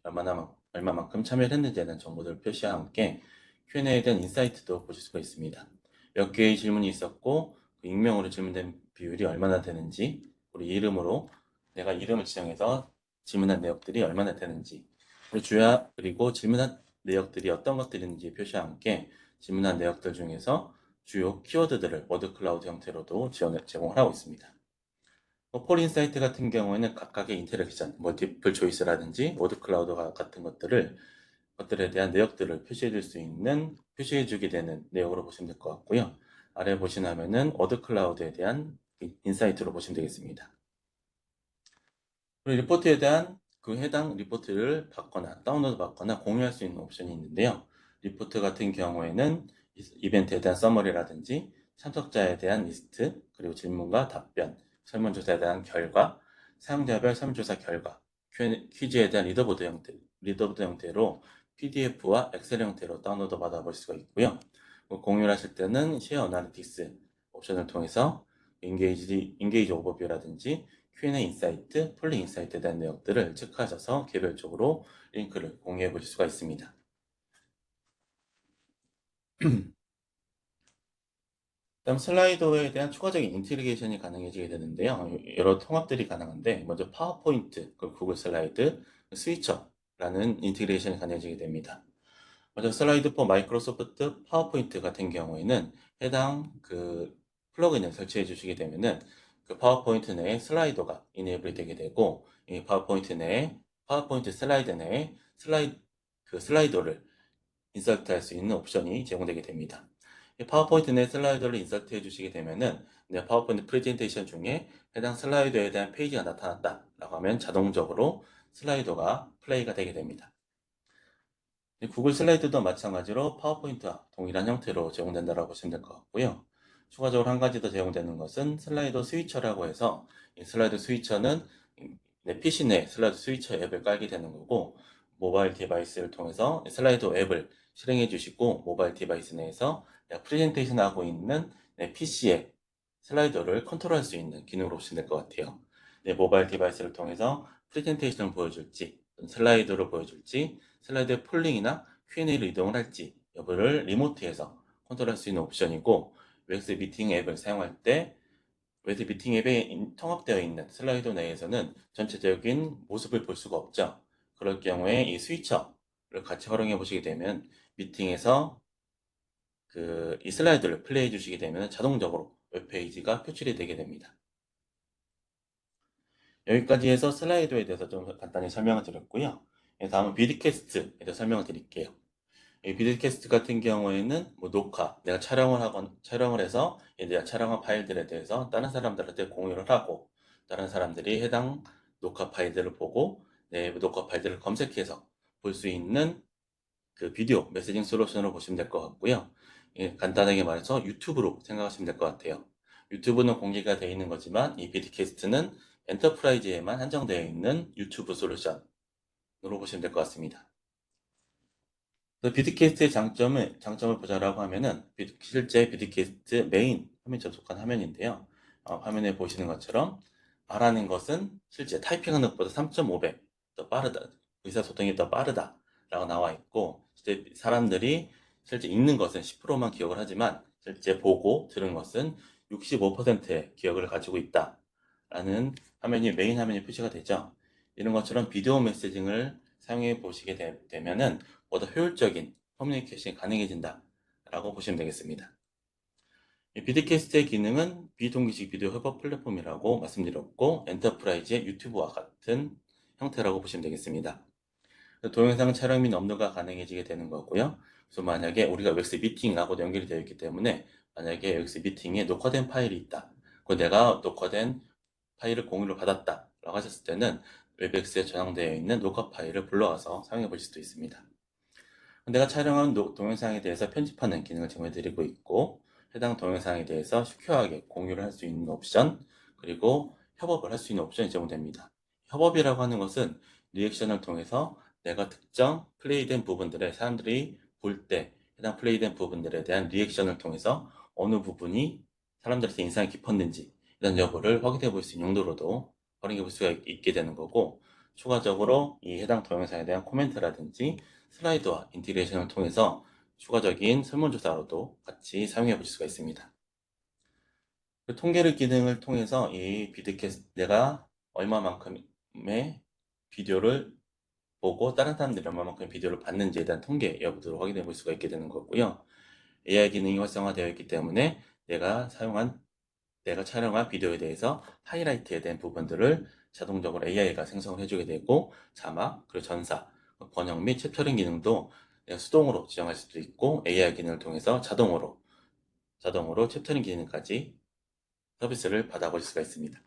얼마만큼 참여를 했는지에 대한 정보들을 표시와 함께 Q&A에 대한 인사이트도 보실 수가 있습니다. 몇 개의 질문이 있었고 그 익명으로 질문된 비율이 얼마나 되는지 그리고 내가 이름을 지정해서 질문한 내역들이 얼마나 되는지 그리고 질문한 내역들이 어떤 것들인지 표시와 함께 질문한 내역들 중에서 주요 키워드들을 워드 클라우드 형태로도 제공을 하고 있습니다. 폴 인사이트 같은 경우에는 각각의 인터랙션, 멀티플 초이스라든지 워드 클라우드 같은 것들에 대한 내역들을 표시해주게 되는 내용으로 보시면 될 것 같고요. 아래 보시면은 워드 클라우드에 대한 인사이트로 보시면 되겠습니다. 그리고 리포트에 대한 그 해당 리포트를 다운로드 받거나 공유할 수 있는 옵션이 있는데요. 리포트 같은 경우에는 이벤트에 대한 서머리라든지 참석자에 대한 리스트, 그리고 질문과 답변, 설문조사에 대한 결과, 사용자별 설문조사 결과, 퀴즈에 대한 리더보드 형태로 PDF와 엑셀 형태로 다운로드 받아볼 수가 있고요. 공유를 하실 때는 쉐어 어널리틱스 옵션을 통해서 인게이지 오버뷰라든지 Q&A 인사이트, 폴링 인사이트에 대한 내역들을 체크하셔서 개별적으로 링크를 공유해 보실 수가 있습니다. 다음 슬라이더에 대한 추가적인 인테그레이션이 가능해지게 되는데요. 여러 통합들이 가능한데 먼저 파워포인트, 구글 슬라이드, 스위처라는 인테그레이션이 가능해지게 됩니다. 먼저 슬라이드 포 마이크로소프트 파워포인트 같은 경우에는 해당 플러그인을 설치해 주시게 되면은 그 파워포인트 내에 슬라이더가 이네이블이 되게 되고 이 파워포인트 슬라이드 내에 슬라이더를 인서트할 수 있는 옵션이 제공되게 됩니다. 파워포인트 내 슬라이더를 인서트해 주시게 되면은 파워포인트 프레젠테이션 중에 해당 슬라이더에 대한 페이지가 나타났다 라고 하면 자동적으로 슬라이더가 플레이가 되게 됩니다. 구글 슬라이드도 마찬가지로 파워포인트와 동일한 형태로 제공된다고 보시면 될 것 같고요. 추가적으로 한 가지 더 제공되는 것은 슬라이더 스위처라고 해서 이 슬라이드 스위처는 내 PC 내 슬라이드 스위처 앱을 깔게 되는 거고 모바일 디바이스를 통해서 슬라이더 앱을 실행해 주시고 모바일 디바이스 내에서 내가 프레젠테이션 하고 있는 내 PC의 슬라이더를 컨트롤할 수 있는 기능으로 보시면 될 것 같아요. 내 모바일 디바이스를 통해서 프레젠테이션을 보여줄지 슬라이드로 보여줄지 슬라이드의 폴링이나 Q&A로 이동을 할지 여부를 리모트에서 컨트롤할 수 있는 옵션이고 웨스 미팅 앱을 사용할 때 웨스 미팅 앱에 통합되어 있는 슬라이더 내에서는 전체적인 모습을 볼 수가 없죠. 그럴 경우에 이 스위처를 같이 활용해 보시게 되면 미팅에서 이 슬라이드를 플레이해 주시게 되면 자동적으로 웹페이지가 표출이 되게 됩니다. 여기까지 해서 슬라이드에 대해서 좀 간단히 설명을 드렸고요. 다음은 비드캐스트에 대해서 설명을 드릴게요. 이 비드캐스트 같은 경우에는 뭐 녹화, 내가 촬영을 해서 내가 촬영한 파일들에 대해서 다른 사람들한테 공유를 하고, 다른 사람들이 해당 녹화 파일들을 보고 내 녹화 파일들을 검색해서 볼 수 있는 그 비디오 메시징 솔루션으로 보시면 될 것 같고요. 간단하게 말해서 유튜브로 생각하시면 될 것 같아요. 유튜브는 공개가 되어 있는 거지만 이 비드캐스트는 엔터프라이즈에만 한정되어 있는 유튜브 솔루션으로 보시면 될 것 같습니다. 비드캐스트의 장점을 보자라고 하면은 실제 비드캐스트 메인 화면 접속한 화면인데요. 화면에 보시는 것처럼 말하는 것은 실제 타이핑하는 것보다 3.5배 더 빠르다. 의사소통이 더 빠르다. 라고 나와 있고, 실제 사람들이 실제 읽는 것은 10%만 기억을 하지만 실제 보고 들은 것은 65%의 기억을 가지고 있다. 라는 메인 화면이 표시가 되죠. 이런 것처럼 비디오 메시징을 사용해 보시게 되면은 보다 효율적인 커뮤니케이션이 가능해진다 라고 보시면 되겠습니다. 이 비드캐스트의 기능은 비동기식 비디오 협업 플랫폼이라고 말씀드렸고, 엔터프라이즈의 유튜브와 같은 형태라고 보시면 되겠습니다. 동영상 촬영 및 업로드가 가능해지게 되는 거고요. 그래서 만약에 우리가 웹스 미팅하고 연결이 되어 있기 때문에, 만약에 웹스 미팅에 녹화된 파일이 있다. 그 내가 녹화된 파일을 공유를 받았다 라고 하셨을 때는 웹엑스에 저장되어 있는 녹화 파일을 불러와서 사용해 보실 수도 있습니다. 내가 촬영한 동영상에 대해서 편집하는 기능을 제공해드리고 있고, 해당 동영상에 대해서 시큐어하게 공유를 할 수 있는 옵션, 그리고 협업을 할 수 있는 옵션이 제공됩니다. 협업이라고 하는 것은 리액션을 통해서 내가 특정 플레이된 부분들에 사람들이 볼 때 해당 플레이된 부분들에 대한 리액션을 통해서 어느 부분이 사람들한테 인상이 깊었는지 이런 여부를 확인해 볼 수 있는 용도로도 활용해 볼 수가 있게 되는 거고, 추가적으로 이 해당 동영상에 대한 코멘트라든지 슬라이드와 인티그레이션을 통해서 추가적인 설문조사로도 같이 사용해 보실 수가 있습니다. 그 통계를 기능을 통해서 이 비드캐스트 내가 얼마만큼의 비디오를 보고 다른 사람들이 얼마만큼 비디오를 봤는지에 대한 통계 여부도 확인해 볼 수가 있게 되는 거고요. AI 기능이 활성화되어 있기 때문에 내가 촬영한 비디오에 대해서 하이라이트에 대한 부분들을 자동적으로 AI가 생성을 해주게 되고, 자막, 그리고 전사, 번역 및 챕터링 기능도 내가 수동으로 지정할 수도 있고, AI 기능을 통해서 자동으로 챕터링 기능까지 서비스를 받아보실 수가 있습니다.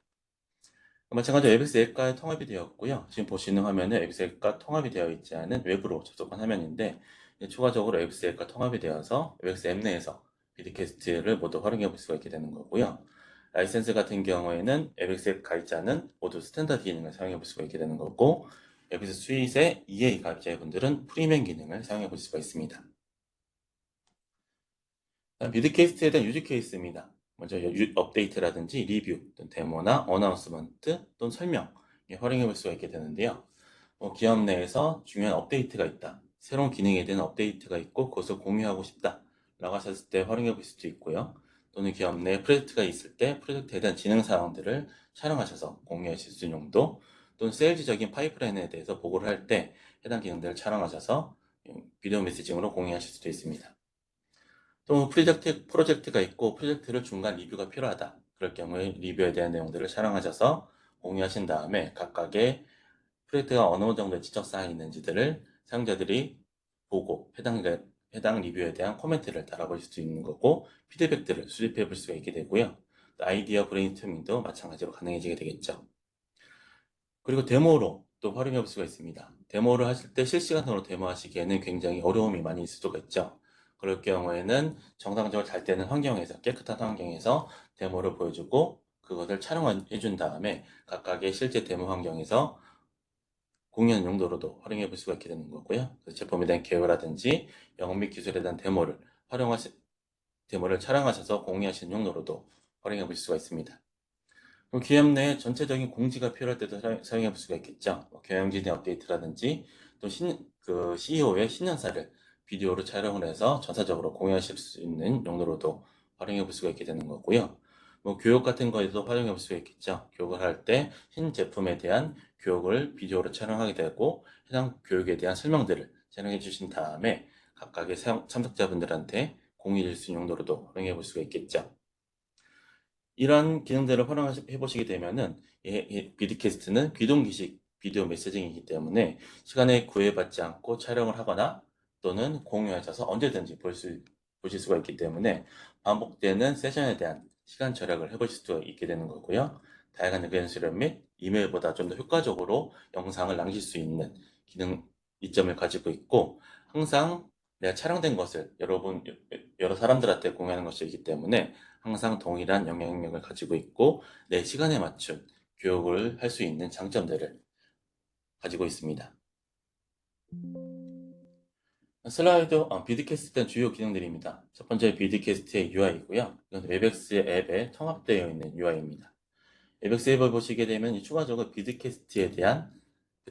마찬가지로 웹엑스 앱과 통합이 되었고요. 지금 보시는 화면은 웹엑스 앱과 통합이 되어 있지 않은 웹으로 접속한 화면인데, 추가적으로 웹엑스 앱과 통합이 되어서 웹엑스 앱 내에서 비드캐스트를 모두 활용해 볼 수가 있게 되는 거고요. 라이센스 같은 경우에는 웹엑스 앱 가입자는 모두 스탠다드 기능을 사용해 볼 수가 있게 되는 거고, 웹엑스 스윗의 EA 가입자분들은 프리미엄 기능을 사용해 볼 수가 있습니다. 비드캐스트에 대한 유즈 케이스입니다. 먼저 업데이트라든지 리뷰, 데모나 어나운스먼트 또는 설명 활용해 볼 수가 있게 되는데요. 기업 내에서 중요한 업데이트가 있다. 새로운 기능에 대한 업데이트가 있고 그것을 공유하고 싶다. 라고 하셨을 때 활용해 볼 수도 있고요. 또는 기업 내 프로젝트가 있을 때 프로젝트에 대한 진행 사항들을 촬영하셔서 공유하실 수 있는 용도, 또는 세일즈적인 파이프라인에 대해서 보고를 할 때 해당 기능들을 촬영하셔서 비디오 메시징으로 공유하실 수도 있습니다. 또 프로젝트가 있고 프로젝트를 중간 리뷰가 필요하다. 그럴 경우에 리뷰에 대한 내용들을 촬영하셔서 공유하신 다음에 각각의 프로젝트가 어느 정도의 지적사항이 있는지들을 사용자들이 보고 해당 리뷰에 대한 코멘트를 달아볼 수 있는 거고, 피드백들을 수집해 볼 수가 있게 되고요. 아이디어 브레인스토밍도 마찬가지로 가능해지게 되겠죠. 그리고 데모로 또 활용해 볼 수가 있습니다. 데모를 하실 때 실시간으로 데모하시기에는 굉장히 어려움이 많이 있을 수가 있죠. 그럴 경우에는 정상적으로 잘 되는 환경에서, 깨끗한 환경에서 데모를 보여주고 그것을 촬영해 준 다음에 각각의 실제 데모 환경에서 공연 용도로도 활용해 볼 수가 있게 되는 거고요. 제품에 대한 개요라든지 영업 및 기술에 대한 데모를 촬영하셔서 공유하시는 용도로도 활용해 볼 수가 있습니다. 그럼 기업 내 전체적인 공지가 필요할 때도 사용해 볼 수가 있겠죠. 경영진의 업데이트라든지 또 CEO의 신년사를 비디오로 촬영을 해서 전사적으로 공유하실 수 있는 용도로도 활용해 볼 수가 있게 되는 거고요. 뭐 교육 같은 거에도 활용해 볼 수가 있겠죠. 교육을 할 때 신제품에 대한 교육을 비디오로 촬영하게 되고 해당 교육에 대한 설명들을 촬영해 주신 다음에 각각의 참석자분들한테 공유해 줄 수 있는 용도로도 활용해 볼 수가 있겠죠. 이런 기능들을 활용해 보시게 되면은 비드캐스트는 비동기식 비디오 메시징이기 때문에 시간에 구애받지 않고 촬영을 하거나 또는 공유하셔서 언제든지 보실 수가 있기 때문에 반복되는 세션에 대한 시간 절약을 해보실 수가 있게 되는 거고요. 다양한 의견 수렴 및 이메일보다 좀 더 효과적으로 영상을 남길 수 있는 기능 이점을 가지고 있고 항상 내가 촬영된 것을 여러 사람들한테 공유하는 것이기 때문에 항상 동일한 영향력을 가지고 있고 내 시간에 맞춘 교육을 할 수 있는 장점들을 가지고 있습니다. 비드캐스트의 주요 기능들입니다. 첫 번째 비드캐스트의 UI이고요. 이건 웹엑스 앱에 통합되어 있는 UI입니다. 웹엑스 앱을 보시게 되면 추가적으로 비드캐스트에 대한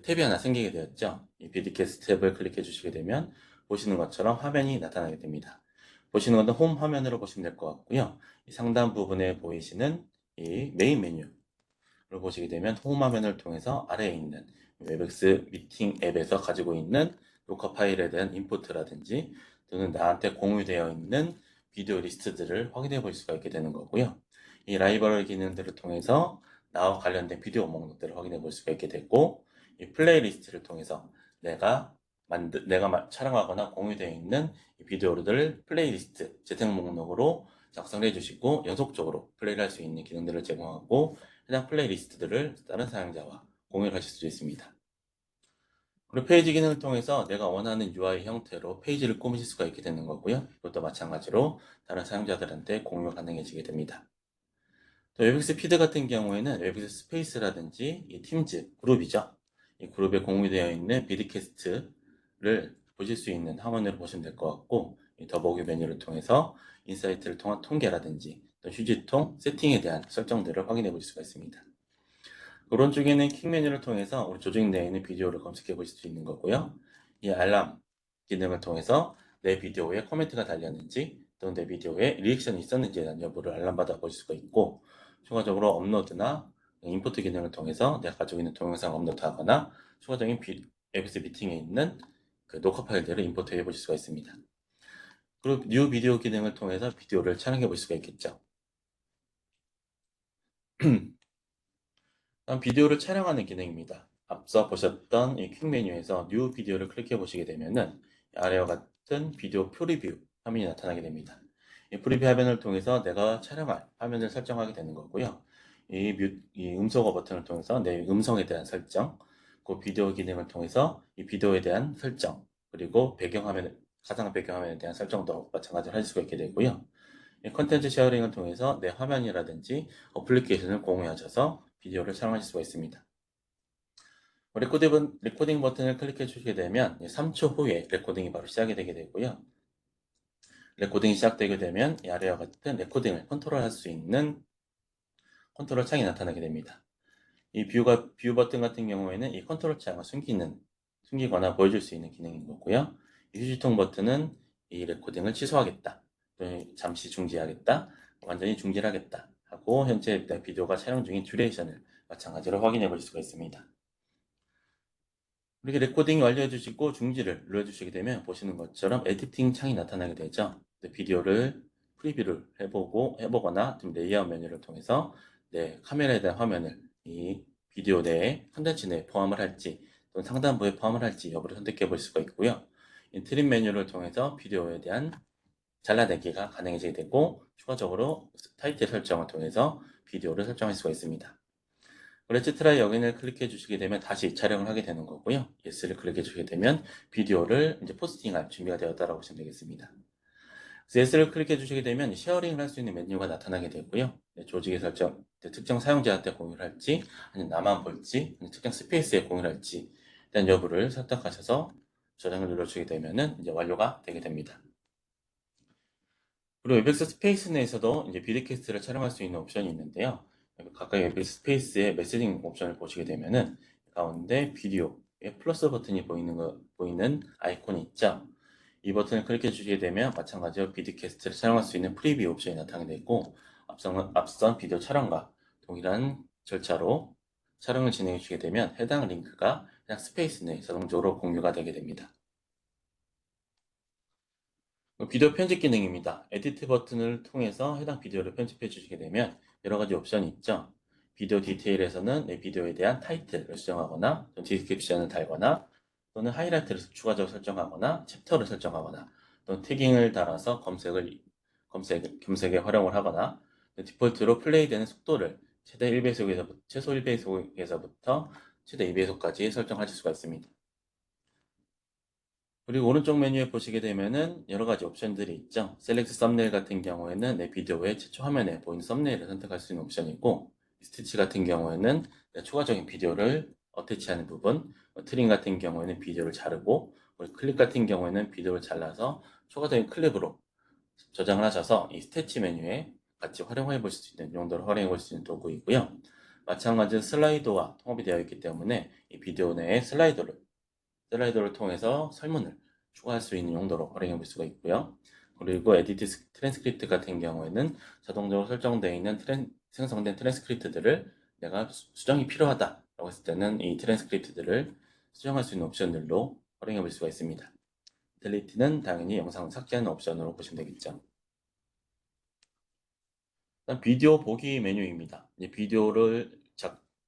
탭이 하나 생기게 되었죠. 이 비드캐스트 탭을 클릭해 주시게 되면 보시는 것처럼 화면이 나타나게 됩니다. 보시는 것은 홈 화면으로 보시면 될 것 같고요. 이 상단 부분에 보이시는 이 메인 메뉴를 보시게 되면 홈 화면을 통해서 아래에 있는 웹엑스 미팅 앱에서 가지고 있는 녹화 파일에 대한 임포트라든지 또는 나한테 공유되어 있는 비디오 리스트들을 확인해 볼 수가 있게 되는 거고요. 이 라이브러리 기능들을 통해서 나와 관련된 비디오 목록들을 확인해 볼 수가 있게 되고 이 플레이리스트를 통해서 내가 촬영하거나 공유되어 있는 이 비디오를 플레이리스트 재생 목록으로 작성해 주시고 연속적으로 플레이를 할 수 있는 기능들을 제공하고 해당 플레이리스트들을 다른 사용자와 공유하실 수 있습니다. 그리고 페이지 기능을 통해서 내가 원하는 UI 형태로 페이지를 꾸미실 수가 있게 되는 거고요. 이것도 마찬가지로 다른 사용자들한테 공유 가능해지게 됩니다. 또 웹엑스 피드 같은 경우에는 웹엑스 스페이스라든지 이 팀즈, 그룹이죠. 이 그룹에 공유되어 있는 비드캐스트를 보실 수 있는 화면으로 보시면 될 것 같고 이 더보기 메뉴를 통해서 인사이트를 통한 통계라든지 또 휴지통, 세팅에 대한 설정들을 확인해 볼 수가 있습니다. 오른쪽에는 킥 메뉴를 통해서 우리 조직 내에 있는 비디오를 검색해 보실 수 있는 거고요. 이 알람 기능을 통해서 내 비디오에 코멘트가 달렸는지 또는 내 비디오에 리액션이 있었는지에 대한 여부를 알람받아 보실 수가 있고 추가적으로 업로드나 임포트 기능을 통해서 내가 가지고 있는 동영상 업로드하거나 추가적인 앱스 미팅에 있는 그 녹화 파일들을 임포트해 보실 수가 있습니다. 그리고 뉴 비디오 기능을 통해서 비디오를 촬영해 볼 수가 있겠죠. 다음 비디오를 촬영하는 기능입니다. 앞서 보셨던 이 퀵 메뉴에서 뉴 비디오를 클릭해 보시게 되면은 아래와 같은 비디오 프리뷰 화면이 나타나게 됩니다. 이 프리뷰 화면을 통해서 내가 촬영할 화면을 설정하게 되는 거고요. 이 음소거 버튼을 통해서 내 음성에 대한 설정, 그 비디오 기능을 통해서 이 비디오에 대한 설정, 그리고 가상 배경화면에 대한 설정도 마찬가지로 할 수가 있게 되고요. 이 컨텐츠 쉐어링을 통해서 내 화면이라든지 어플리케이션을 공유하셔서 비디오를 촬영하실 수가 있습니다. 레코딩 버튼을 클릭해 주시게 되면 3초 후에 레코딩이 바로 시작이 되게 되고요. 레코딩이 시작되게 되면 이 아래와 같은 레코딩을 컨트롤할 수 있는 컨트롤 창이 나타나게 됩니다. 이 뷰 버튼 같은 경우에는 이 컨트롤 창을 숨기거나 보여줄 수 있는 기능인 거고요. 이 휴지통 버튼은 이 레코딩을 취소하겠다, 또는 잠시 중지하겠다, 완전히 중지를 하겠다 하고 현재 내 비디오가 촬영 중인 듀레이션을 마찬가지로 확인해 볼 수가 있습니다. 이렇게 레코딩이 완료해 주시고 중지를 눌러 주시게 되면 보시는 것처럼 에디팅 창이 나타나게 되죠. 비디오를 프리뷰를 해보거나 좀 레이아웃 메뉴를 통해서 내 카메라에 대한 화면을 이 비디오 내에 컨텐츠 내에 포함을 할지 또는 상단부에 포함을 할지 여부를 선택해 볼 수가 있고요. 이 트림 메뉴를 통해서 비디오에 대한 잘라내기가 가능해지게 되고 추가적으로 타이틀 설정을 통해서 비디오를 설정할 수가 있습니다. 레츠 트라이 여긴을 클릭해 주시게 되면 다시 촬영을 하게 되는 거고요. 예스를 클릭해 주시게 되면 비디오를 이제 포스팅할 준비가 되었다라고 보시면 되겠습니다. 그래서 예스를 클릭해 주시게 되면 쉐어링을 할 수 있는 메뉴가 나타나게 되고요. 조직의 설정, 특정 사용자한테 공유를 할지, 아니면 나만 볼지, 특정 스페이스에 공유를 할지 대한 여부를 선택하셔서 저장을 눌러주게 되면은 이제 완료가 되게 됩니다. 그리고 웹엑스 스페이스 내에서도 이제 비드캐스트를 촬영할 수 있는 옵션이 있는데요. 가까이 웹엑스 스페이스의 메시징 옵션을 보시게 되면은 가운데 비디오에 플러스 버튼이 보이는 아이콘이 있죠. 이 버튼을 클릭해 주시게 되면 마찬가지로 비드캐스트를 촬영할 수 있는 프리뷰 옵션이 나타나게 되고 앞선 비디오 촬영과 동일한 절차로 촬영을 진행해 주시게 되면 해당 링크가 해당 스페이스 내에 자동적으로 공유가 되게 됩니다. 비디오 편집 기능입니다. 에디트 버튼을 통해서 해당 비디오를 편집해 주시게 되면 여러 가지 옵션이 있죠. 비디오 디테일에서는 내 비디오에 대한 타이틀을 수정하거나 디스크립션을 달거나 또는 하이라이트를 추가적으로 설정하거나 챕터를 설정하거나 또는 태깅을 달아서 검색에 활용을 하거나 디폴트로 플레이되는 속도를 최소 1배속에서부터 최대 2배속까지 설정하실 수가 있습니다. 그리고 오른쪽 메뉴에 보시게 되면은 여러 가지 옵션들이 있죠. 셀렉트 썸네일 같은 경우에는 내 비디오의 최초 화면에 보이는 썸네일을 선택할 수 있는 옵션이 있고, 스티치 같은 경우에는 내 추가적인 비디오를 어태치하는 부분, 트림 같은 경우에는 비디오를 자르고, 그리고 클립 같은 경우에는 비디오를 잘라서 추가적인 클립으로 저장을 하셔서 이 스태치 메뉴에 같이 활용해 보실 수 있는 용도로 활용해 볼 수 있는 도구이고요. 마찬가지로 슬라이더와 통합이 되어 있기 때문에 이 비디오 내에 슬라이더를 통해서 설문을 추가할 수 있는 용도로 활용해 볼 수가 있고요. 그리고 에디트 트랜스크립트 같은 경우에는 자동적으로 설정되어 있는 생성된 트랜스크립트들을 내가 수정이 필요하다라고 했을 때는 이 트랜스크립트들을 수정할 수 있는 옵션들로 활용해 볼 수가 있습니다. 델리트는 당연히 영상을 삭제하는 옵션으로 보시면 되겠죠. 일단 비디오 보기 메뉴입니다. 이제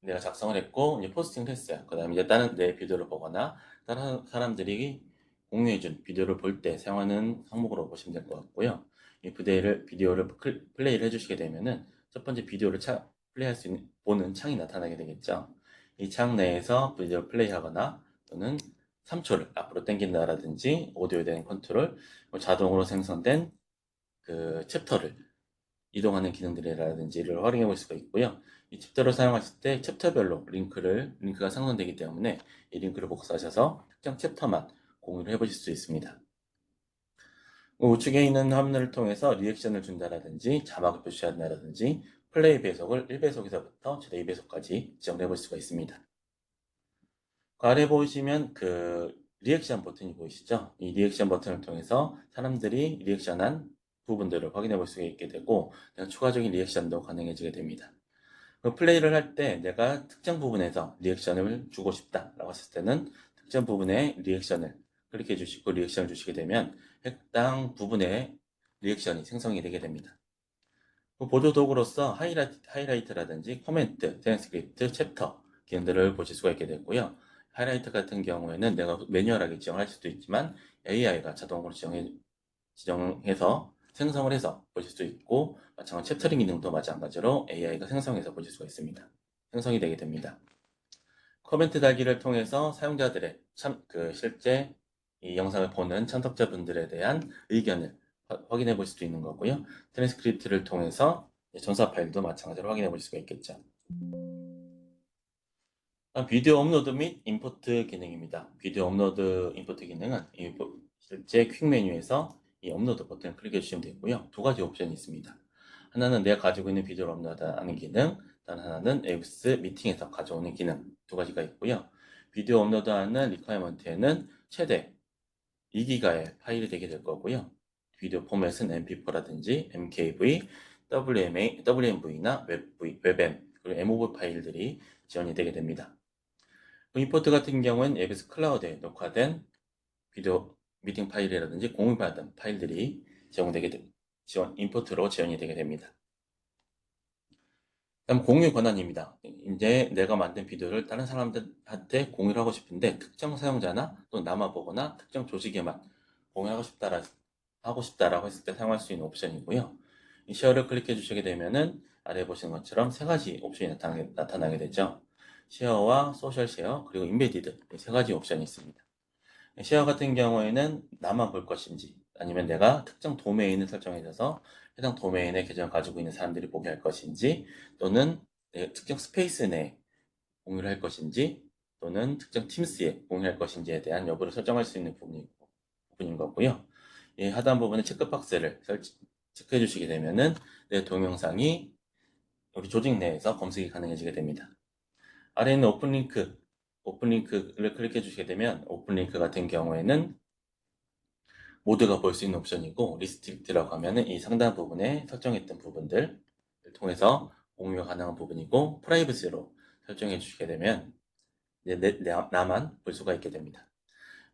내가 작성을 했고 이제 포스팅을 했어요. 그다음에 이제 다른 내 비디오를 보거나 다른 사람들이 공유해준 비디오를 볼 때 사용하는 항목으로 보시면 될 것 같고요. 이 비디오를 플레이를 해주시게 되면은 첫 번째 플레이할 수 있는 보는 창이 나타나게 되겠죠. 이 창 내에서 비디오를 플레이하거나 또는 3초를 앞으로 당긴다라든지 오디오에 대한 컨트롤, 자동으로 생성된 그 챕터를 이동하는 기능들이라든지를 활용해 볼 수가 있고요. 이 챕터를 사용하실 때 챕터별로 링크가 상선되기 때문에 이 링크를 복사하셔서 특정 챕터만 공유를 해보실 수 있습니다. 우측에 있는 화면을 통해서 리액션을 준다라든지 자막을 표시한다라든지 플레이 배속을 1배속에서부터 최대 2배속까지 지정해 볼 수가 있습니다. 그 아래 보시면 그 리액션 버튼이 보이시죠? 이 리액션 버튼을 통해서 사람들이 리액션한 부분들을 확인해 볼 수 있게 되고 추가적인 리액션도 가능해지게 됩니다. 플레이를 할 때 내가 특정 부분에서 리액션을 주고 싶다라고 했을 때는 특정 부분에 리액션을 클릭해 주시고 리액션을 주시게 되면 해당 부분에 리액션이 생성이 되게 됩니다. 보조 도구로서 하이라이트라든지 코멘트, 트랜스크립트, 챕터 기능들을 보실 수가 있게 되고요. 하이라이트 같은 경우에는 내가 매뉴얼하게 지정할 수도 있지만 AI가 자동으로 지정해서 생성을 해서 보실 수 있고, 마찬가지로 챕터링 기능도 마찬가지로 AI가 생성해서 보실 수가 있습니다. 생성이 되게 됩니다. 코멘트 달기를 통해서 사용자들의 실제 이 영상을 보는 참석자분들에 대한 의견을 확인해 볼 수도 있는 거고요. 트랜스크립트를 통해서 전사 파일도 마찬가지로 확인해 볼 수가 있겠죠. 비디오 업로드 및 임포트 기능입니다. 비디오 업로드 임포트 기능은 실제 퀵 메뉴에서 이 업로드 버튼을 클릭해 주시면 되고요. 두 가지 옵션이 있습니다. 하나는 내가 가지고 있는 비디오를 업로드하는 기능, 다른 하나는 웨브스 미팅에서 가져오는 기능, 두 가지가 있고요. 비디오 업로드하는 리퀘어먼트에는 최대 2기가의 파일이 되게 될 거고요. 비디오 포맷은 MP4라든지 MKV, WMV나 웹M, 그리고 MOV 파일들이 지원이 되게 됩니다. 임포트 같은 경우는 ABS 클라우드에 녹화된 비디오 미팅 파일이라든지 공유받은 파일들이 임포트로 지원이 되게 됩니다. 다음 공유 권한입니다. 이제 내가 만든 비디오를 다른 사람들한테 공유를 하고 싶은데 특정 사용자나 또 나만 보거나 특정 조직에만 공유하고 싶다라고 했을 때 사용할 수 있는 옵션이고요. 이 쉐어를 클릭해 주시게 되면은 아래 보시는 것처럼 세 가지 옵션이 나타나게 되죠. 쉐어와 소셜 쉐어 그리고 인베디드 세 가지 옵션이 있습니다. 쉐어 같은 경우에는 나만 볼 것인지 아니면 내가 특정 도메인을 설정해줘서 해당 도메인의 계정을 가지고 있는 사람들이 보게 할 것인지 또는 특정 스페이스 내에 공유를 할 것인지 또는 특정 팀스에 공유할 것인지에 대한 여부를 설정할 수 있는 부분인 거고요. 이 하단 부분에 체크박스를 체크해 주시게 되면은 내 동영상이 우리 조직 내에서 검색이 가능해지게 됩니다. 아래에 있는 오픈링크를 클릭해 주시게 되면 오픈링크 같은 경우에는 모두가 볼 수 있는 옵션이고, 리스트릭트라고 하면은 이 상단 부분에 설정했던 부분들을 통해서 공유가 가능한 부분이고, 프라이버시로 설정해 주시게 되면 이제 나만 볼 수가 있게 됩니다.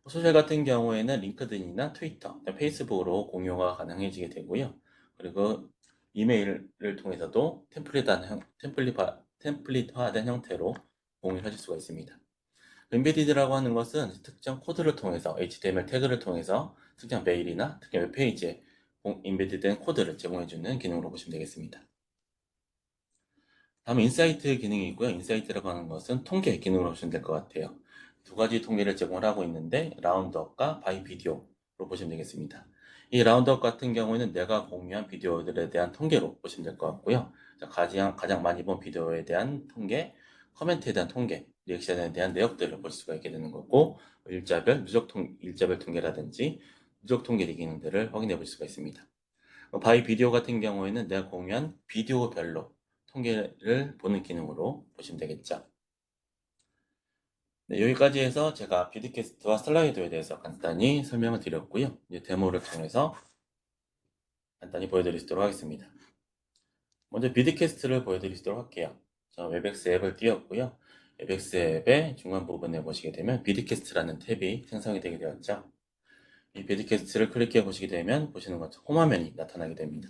소셜 같은 경우에는 링크드인이나 트위터, 페이스북으로 공유가 가능해지게 되고요. 그리고 이메일을 통해서도 템플릿화된 형태로 공유하실 수가 있습니다. 엠베디드라고 하는 것은 특정 코드를 통해서 HTML 태그를 통해서 특정 메일이나 특정 웹페이지에 인베디된 코드를 제공해주는 기능으로 보시면 되겠습니다. 다음 인사이트 기능이고요. 인사이트라고 하는 것은 통계 기능으로 보시면 될 것 같아요. 두 가지 통계를 제공을 하고 있는데 라운드업과 바이 비디오로 보시면 되겠습니다. 이 라운드업 같은 경우에는 내가 공유한 비디오들에 대한 통계로 보시면 될 것 같고요. 가장 많이 본 비디오에 대한 통계, 커멘트에 대한 통계, 리액션에 대한 내역들을 볼 수가 있게 되는 거고, 일자별 통계라든지 누적 통계 기능들을 확인해 볼 수가 있습니다. 바이 비디오 같은 경우에는 내가 공유한 비디오별로 통계를 보는 기능으로 보시면 되겠죠. 네, 여기까지 해서 제가 비드캐스트와 슬라이드에 대해서 간단히 설명을 드렸고요. 이제 데모를 통해서 간단히 보여드리도록 하겠습니다. 먼저 비드캐스트를 보여드리도록 할게요. 저 웹엑스 앱을 띄웠고요. 웹엑스 앱의 중간 부분에 보시게 되면 비드캐스트라는 탭이 생성이 되게 되었죠. 이 비드캐스트를 클릭해 보시게 되면 보시는 것처럼 홈화면이 나타나게 됩니다.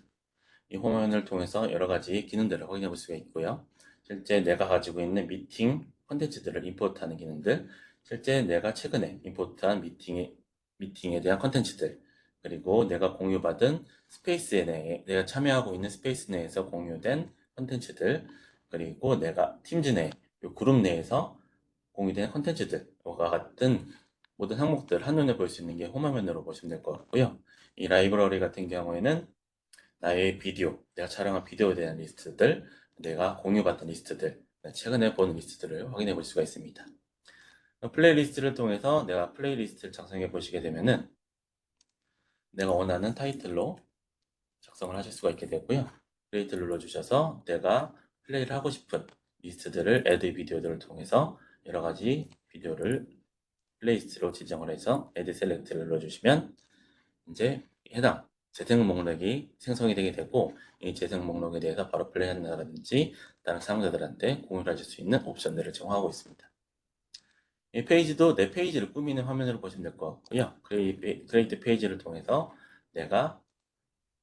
이 홈화면을 통해서 여러 가지 기능들을 확인해 볼 수가 있고요. 실제 내가 가지고 있는 미팅 컨텐츠들을 임포트하는 기능들, 실제 내가 최근에 임포트한 미팅에 대한 컨텐츠들, 그리고 내가 공유받은 내가 참여하고 있는 스페이스 내에서 공유된 컨텐츠들, 그리고 내가 팀즈 내, 그룹 내에서 공유된 컨텐츠들과 같은 모든 항목들 한눈에 볼 수 있는 게 홈화면으로 보시면 될 것 같고요. 이 라이브러리 같은 경우에는 나의 비디오, 내가 촬영한 비디오에 대한 리스트들, 내가 공유받은 리스트들, 최근에 본 리스트들을 확인해 볼 수가 있습니다. 플레이리스트를 통해서 내가 플레이리스트를 작성해 보시게 되면은 내가 원하는 타이틀로 작성을 하실 수가 있게 되고요. 크리에이트를 눌러주셔서 내가 플레이를 하고 싶은 리스트들을 애드 비디오들을 통해서 여러 가지 비디오를 플레이리스트로 지정을 해서 애드 셀렉트를 눌러주시면 이제 해당 재생 목록이 생성이 되게 되고 이 재생 목록에 대해서 바로 플레이한다든지 다른 사용자들한테 공유를 하실 수 있는 옵션들을 제공하고 있습니다. 이 페이지도 내 페이지를 꾸미는 화면으로 보시면 될 것 같고요. 크리에이트 페이지를 통해서 내가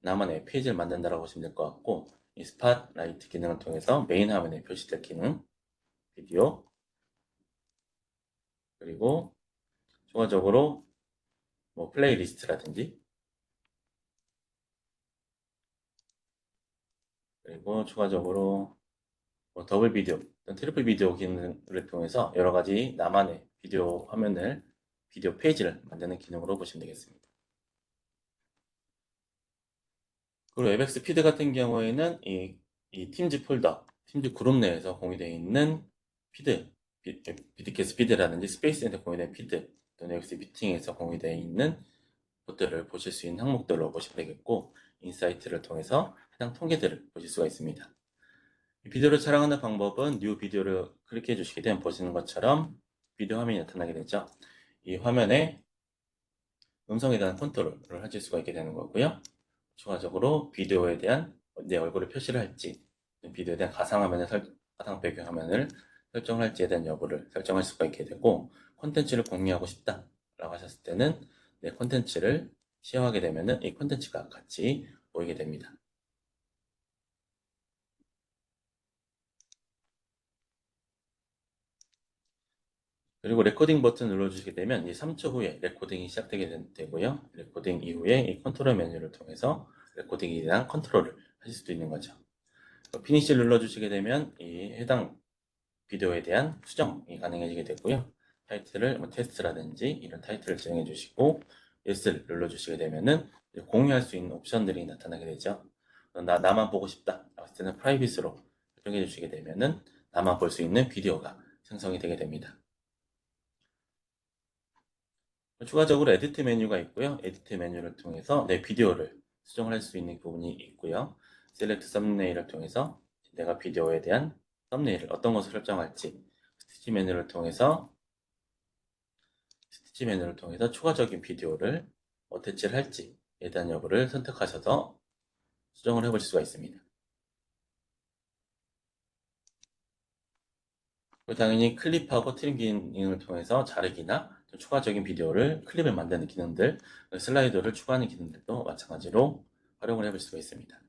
나만의 페이지를 만든다라고 보시면 될 것 같고 이 스팟라이트 기능을 통해서 메인 화면에 표시될 기능, 비디오, 그리고 추가적으로 뭐 플레이리스트라든지 그리고 추가적으로 뭐 더블 비디오, 트리플 비디오 기능을 통해서 여러 가지 나만의 비디오 페이지를 만드는 기능으로 보시면 되겠습니다. 그리고 웹엑스 피드 같은 경우에는 이 팀즈 폴더, 팀즈 그룹 내에서 공유되어 있는 피드, 비드캐스트 피드라든지 스페이스에서 공유된 피드, 또는 웹엑스 미팅에서 공유되어 있는 것들을 보실 수 있는 항목들로 보시면 되겠고, 인사이트를 통해서 해당 통계들을 보실 수가 있습니다. 비디오를 촬영하는 방법은 뉴 비디오를 클릭해 주시게 되면 보시는 것처럼 비디오 화면이 나타나게 되죠. 이 화면에 음성에 대한 컨트롤을 하실 수가 있게 되는 거고요. 추가적으로 비디오에 대한 내 얼굴을 표시를 할지, 비디오에 대한 가상 배경화면을 설정할지에 대한 여부를 설정할 수가 있게 되고, 콘텐츠를 공유하고 싶다라고 하셨을 때는 내 콘텐츠를 시험하게 되면은 이 콘텐츠가 같이 보이게 됩니다. 그리고 레코딩 버튼 눌러주시게 되면 이 3초 후에 레코딩이 시작되게 되고요. 레코딩 이후에 이 컨트롤 메뉴를 통해서 레코딩에 대한 컨트롤을 하실 수도 있는 거죠. 피니시를 눌러주시게 되면 이 해당 비디오에 대한 수정이 가능해지게 되고요. 타이틀을 뭐 테스트라든지 이런 타이틀을 지정해 주시고 S를 눌러주시게 되면은 공유할 수 있는 옵션들이 나타나게 되죠. 나만 보고 싶다. 했을 때는 프라이빗으로 설정해 주시게 되면은 나만 볼 수 있는 비디오가 생성이 되게 됩니다. 추가적으로 에디트 메뉴가 있고요. 에디트 메뉴를 통해서 내 비디오를 수정할 수 있는 부분이 있고요. 셀렉트 썸네일을 통해서 내가 비디오에 대한 썸네일을 어떤 것을 설정할지 스티치 메뉴를 통해서 추가적인 비디오를 어태치를 할지에 대한 여부를 선택하셔서 수정을 해보실 수가 있습니다. 당연히 클립하고 트림 기능을 통해서 자르기나 추가적인 비디오를 클립을 만드는 기능들, 슬라이더를 추가하는 기능들도 마찬가지로 활용을 해볼 수가 있습니다.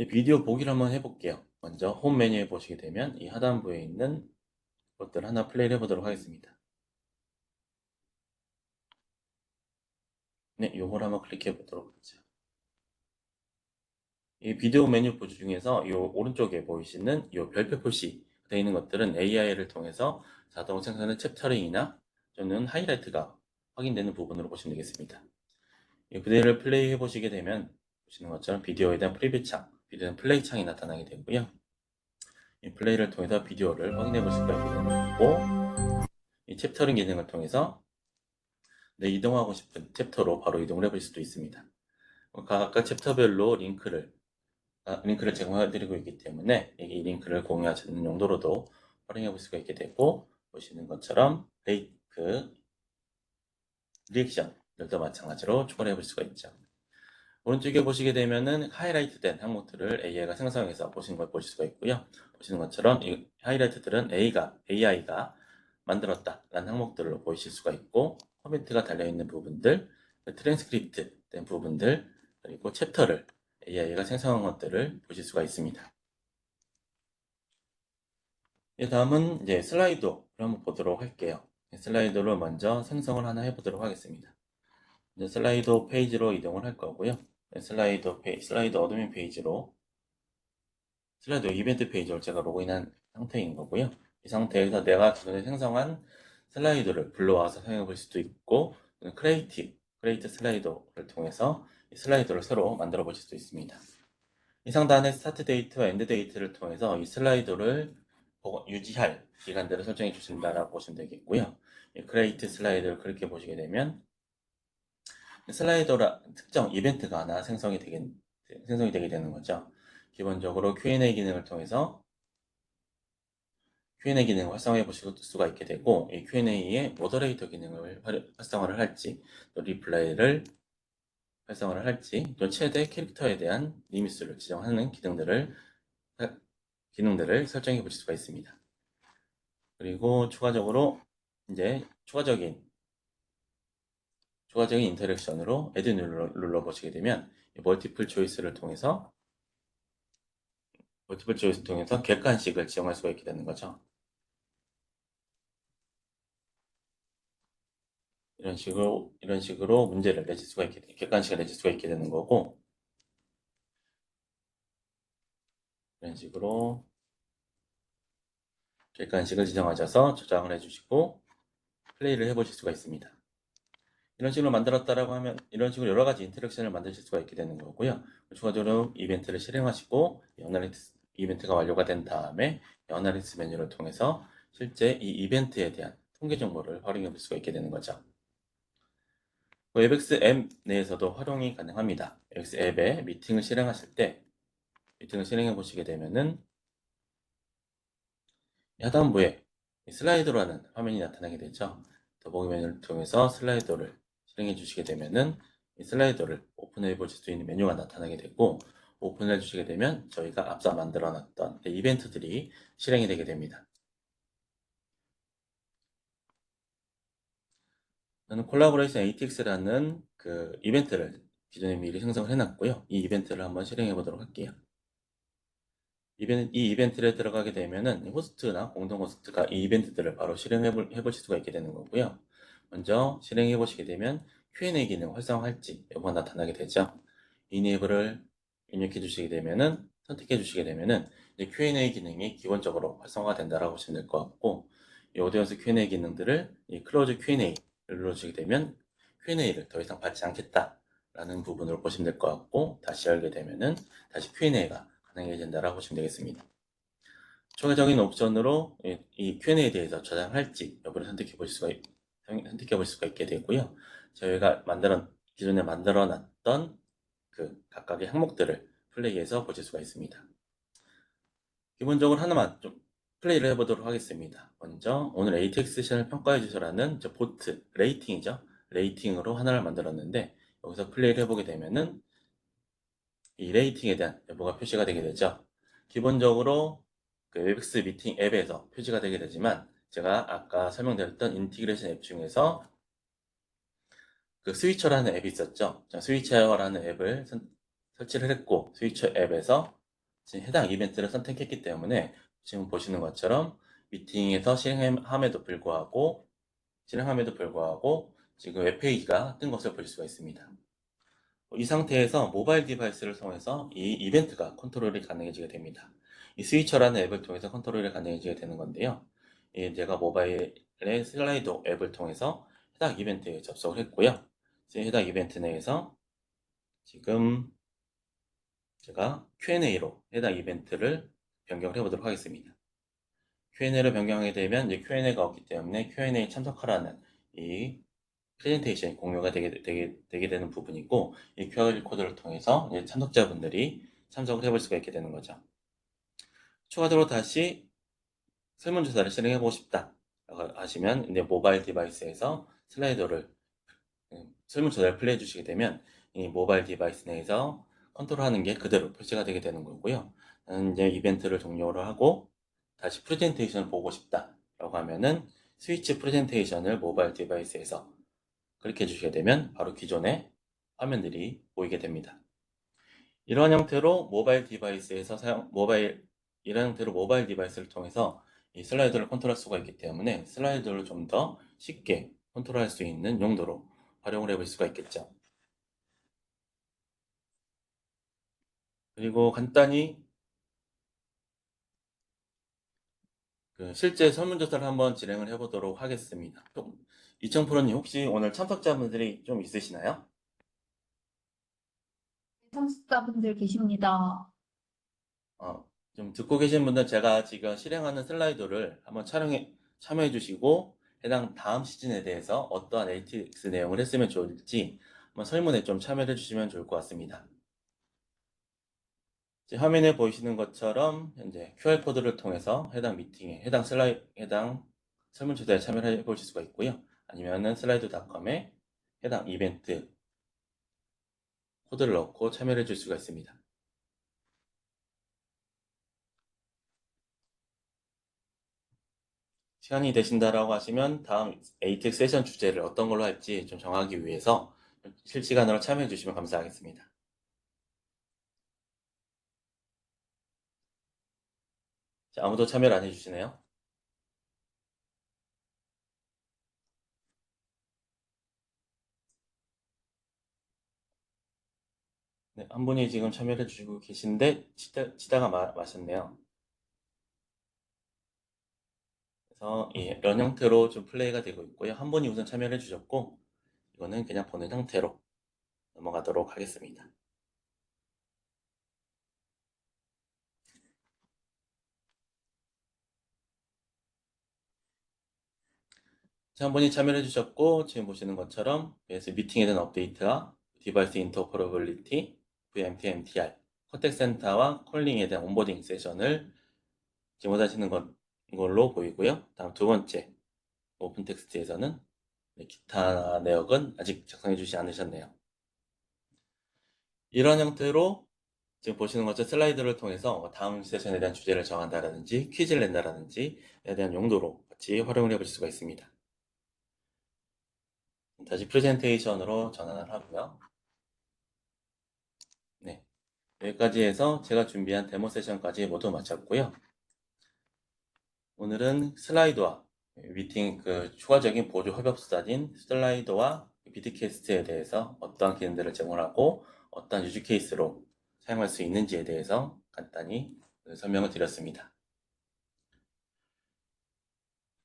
비디오 보기를 한번 해볼게요. 먼저 홈 메뉴에 보시게 되면 이 하단부에 있는 것들 하나 플레이를 해보도록 하겠습니다. 네, 요걸 한번 클릭해 보도록 하죠. 이 비디오 메뉴 보조 중에서 이 오른쪽에 보이시는 이 별표 표시 되어 있는 것들은 AI를 통해서 자동 생성하는 챕터링이나 또는 하이라이트가 확인되는 부분으로 보시면 되겠습니다. 이 비디오를 플레이 해 보시게 되면 보시는 것처럼 비디오에 대한 프리뷰 창, 비디오 플레이 창이 나타나게 되고요. 이 플레이를 통해서 비디오를 확인해 볼 수가 있게 되는 거고, 이 챕터링 기능을 통해서 이동하고 싶은 챕터로 바로 이동을 해볼 수도 있습니다. 각각 챕터별로 링크를 제공해 드리고 있기 때문에 이 링크를 공유하시는 용도로도 활용해 볼 수가 있게 되고, 보시는 것처럼 그 리액션들도 마찬가지로 추가를 해볼 수가 있죠. 오른쪽에 보시게 되면은 하이라이트 된 항목들을 AI가 생성해서 보시는 걸 보실 수가 있고요. 보시는 것처럼 이 하이라이트들은 AI가 만들었다라는 항목들로 보이실 수가 있고, 코멘트가 달려있는 부분들, 트랜스크립트 된 부분들, 그리고 챕터를 AI가 생성한 것들을 보실 수가 있습니다. 다음은 이제 슬라이도를 한번 보도록 할게요. 슬라이도를 먼저 생성을 하나 해보도록 하겠습니다. 이제 슬라이도 페이지로 이동을 할 거고요. 슬라이도 어드민 페이지로 슬라이도 이벤트 페이지로 제가 로그인한 상태인 거고요. 이 상태에서 내가 기존에 생성한 슬라이드를 불러와서 사용해 볼 수도 있고, 크리에이트 슬라이더를 통해서 이 슬라이드를 새로 만들어 보실 수도 있습니다. 이 상단의 스타트 데이트와 엔드 데이트를 통해서 이 슬라이드를 유지할 기간들을 설정해 주신다라고 보시면 되겠고요. 이 크리에이트 슬라이드를 클릭해 보시게 되면 슬라이더라 특정 이벤트가 하나 생성이 되게 되는 거죠. 기본적으로 Q&A 기능을 통해서 Q&A 기능을 활성화해 보실 수가 있게 되고, 이 Q&A의 모더레이터 기능을 활성화를 할지, 또 리플라이를 활성화를 할지, 또 최대 캐릭터에 대한 리미수를 지정하는 기능들을 설정해 보실 수가 있습니다. 그리고 추가적으로 이제 추가적인 인터랙션으로 애드 눌러 보시게 되면 멀티플 초이스를 통해서 객관식을 지정할 수가 있게 되는 거죠. 이런 식으로 문제를 내실 수가 있게 객관식을 내실 수가 있게 되는 거고, 이런 식으로 객관식을 지정하셔서 저장을 해주시고 플레이를 해보실 수가 있습니다. 이런 식으로 만들었다라고 하면 이런 식으로 여러 가지 인터랙션을 만드실 수가 있게 되는 거고요. 추가적으로 이벤트를 실행하시고 이벤트가 완료가 된 다음에 어나리스 메뉴를 통해서 실제 이 이벤트에 대한 통계 정보를 활용해 볼 수가 있게 되는 거죠. 웹엑스 앱 내에서도 활용이 가능합니다. 웹엑스 앱에 미팅을 실행해 보시게 되면은 하단부에 슬라이더라는 화면이 나타나게 되죠. 더보기 메뉴를 통해서 슬라이더를 실행해 주시게 되면은 이 슬라이더를 오픈해 보실 수 있는 메뉴가 나타나게 되고, 오픈해 주시게 되면 저희가 앞서 만들어 놨던 이벤트들이 실행이 되게 됩니다. 저는 콜라보레이션 ATX라는 그 이벤트를 기존에 미리 생성을 해놨고요. 이 이벤트를 한번 실행해 보도록 할게요. 이 이벤트에 들어가게 되면은 호스트나 공동 호스트가 이 이벤트들을 바로 실행해 보실 수가 있게 되는 거고요. 먼저 실행해 보시게 되면 Q&A 기능 활성화할지 여부가 나타나게 되죠. 이네이블을 입력해 주시게 되면은 선택해 주시게 되면은 이제 Q&A 기능이 기본적으로 활성화가 된다라고 보시면 될 것 같고, 이 오디언스 Q&A 기능들을 이 클로즈 Q&A를 눌러주시게 되면 Q&A를 더 이상 받지 않겠다라는 부분으로 보시면 될 것 같고, 다시 열게 되면은 다시 Q&A가 가능해진다라고 보시면 되겠습니다. 추가적인 옵션으로 이 Q&A에 대해서 저장할지 여부를 선택해 보실 수가 있게 되고요. 저희가 기존에 만들어 놨던 그 각각의 항목들을 플레이해서 보실 수가 있습니다. 기본적으로 하나만 좀 플레이를 해보도록 하겠습니다. 먼저 오늘 ATX 세션을 평가해 주셔라는 보트, 레이팅이죠. 레이팅으로 하나를 만들었는데 여기서 플레이를 해보게 되면은 이 레이팅에 대한 여부가 표시가 되게 되죠. 기본적으로 그 웹엑스 미팅 앱에서 표시가 되게 되지만 제가 아까 설명드렸던 인티그레이션 앱 중에서 그 스위처라는 앱이 있었죠. 스위처라는 앱을 설치를 했고 스위처 앱에서 지금 해당 이벤트를 선택했기 때문에 지금 보시는 것처럼 미팅에서 실행함에도 불구하고 지금 웹페이지가 뜬 것을 볼 수가 있습니다. 이 상태에서 모바일 디바이스를 통해서 이 이벤트가 컨트롤이 가능해지게 됩니다. 이 스위처라는 앱을 통해서 컨트롤이 가능해지게 되는 건데요. 제가 모바일의 슬라이도 앱을 통해서 해당 이벤트에 접속을 했고요. 해당 이벤트 내에서 지금 제가 Q&A로 해당 이벤트를 변경을 해보도록 하겠습니다. Q&A를 변경하게 되면 이제 Q&A가 없기 때문에 Q&A 참석하라는 이 프레젠테이션이 공유가 되게 되는 부분이고, 이 QR 코드를 통해서 이제 참석자분들이 참석을 해볼 수가 있게 되는 거죠. 추가적으로 다시 설문조사를 실행해보고 싶다 하시면 이제 모바일 디바이스에서 슬라이더를 설문조사를 플레이해 주시게 되면 이 모바일 디바이스 내에서 컨트롤하는 게 그대로 표시가 되게 되는 거고요. 이제 이벤트를 종료를 하고 다시 프레젠테이션을 보고 싶다 라고 하면은 스위치 프레젠테이션을 모바일 디바이스에서 클릭해 주시게 되면 바로 기존의 화면들이 보이게 됩니다. 이러한 형태로 모바일 디바이스를 통해서 이 슬라이드를 컨트롤할 수가 있기 때문에 슬라이드를 좀 더 쉽게 컨트롤할 수 있는 용도로 활용을 해볼 수가 있겠죠. 그리고 간단히 실제 설문조사를 한번 진행을 해보도록 하겠습니다. 이청프로님 혹시 오늘 참석자분들이 좀 있으시나요? 참석자분들 계십니다. 좀 듣고 계신 분들 제가 지금 실행하는 슬라이드를 한번 참여해 주시고 해당 다음 시즌에 대해서 어떠한 ATX 내용을 했으면 좋을지 한번 설문에 좀 참여해 주시면 좋을 것 같습니다. 화면에 보이시는 것처럼 현재 QR코드를 통해서 해당 설문조사에 참여해 보실 수가 있고요. 아니면은 슬라이드닷컴에 해당 이벤트 코드를 넣고 참여해 줄 수가 있습니다. 시간이 되신다라고 하시면 다음 ATX 세션 주제를 어떤 걸로 할지 좀 정하기 위해서 실시간으로 참여해 주시면 감사하겠습니다. 자, 아무도 참여를 안 해주시네요. 네, 한 분이 지금 참여를 해주시고 계신데 치다가 마셨네요. 그래서 이런 형태로 좀 플레이가 되고 있고요. 한 분이 우선 참여를 해주셨고 이거는 그냥 보는 형태로 넘어가도록 하겠습니다. 자, 한 분이 참여를 해주셨고 지금 보시는 것처럼 그래서 미팅에 대한 업데이트와 디바이스 인터퍼러빌리티, VMT, MTR, 컨택 센터와 콜링에 대한 온보딩 세션을 지금 원하시는 걸로 보이고요. 다음 두 번째 오픈 텍스트에서는 기타 내역은 아직 작성해 주지 않으셨네요. 이런 형태로 지금 보시는 것처럼 슬라이드를 통해서 다음 세션에 대한 주제를 정한다라든지 퀴즈를 낸다라든지에 대한 용도로 같이 활용을 해보실 수가 있습니다. 다시 프레젠테이션으로 전환을 하고요. 네, 여기까지 해서 제가 준비한 데모 세션까지 모두 마쳤고요. 오늘은 슬라이드와 미팅 추가적인 보조 협업수단인 슬라이드와 비트캐스트에 대해서 어떠한 기능들을 제공하고 어떠한 유즈 케이스로 사용할 수 있는지에 대해서 간단히 설명을 드렸습니다.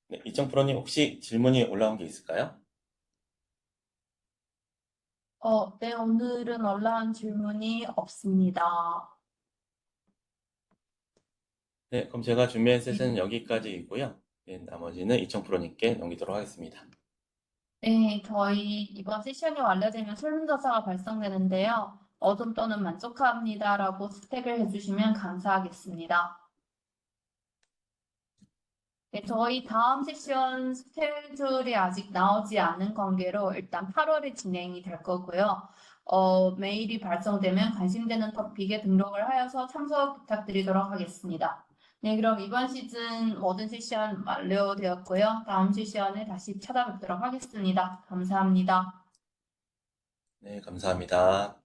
네, 이청 프로님 혹시 질문이 올라온 게 있을까요? 네, 오늘은 올라온 질문이 없습니다. 네, 그럼 제가 준비한 세션은 여기까지이고요. 네, 나머지는 이청 프로님께 넘기도록 하겠습니다. 네, 저희 이번 세션이 완료되면 설문조사가 발송되는데요. 어둠 또는 만족합니다라고 스택을 해주시면 감사하겠습니다. 네, 저희 다음 세션 스케줄이 아직 나오지 않은 관계로 일단 8월에 진행이 될 거고요. 메일이 발송되면 관심되는 토픽에 등록을 하여서 참석 부탁드리도록 하겠습니다. 네, 그럼 이번 시즌 모든 세션 완료되었고요. 다음 세션에 다시 찾아뵙도록 하겠습니다. 감사합니다. 네, 감사합니다.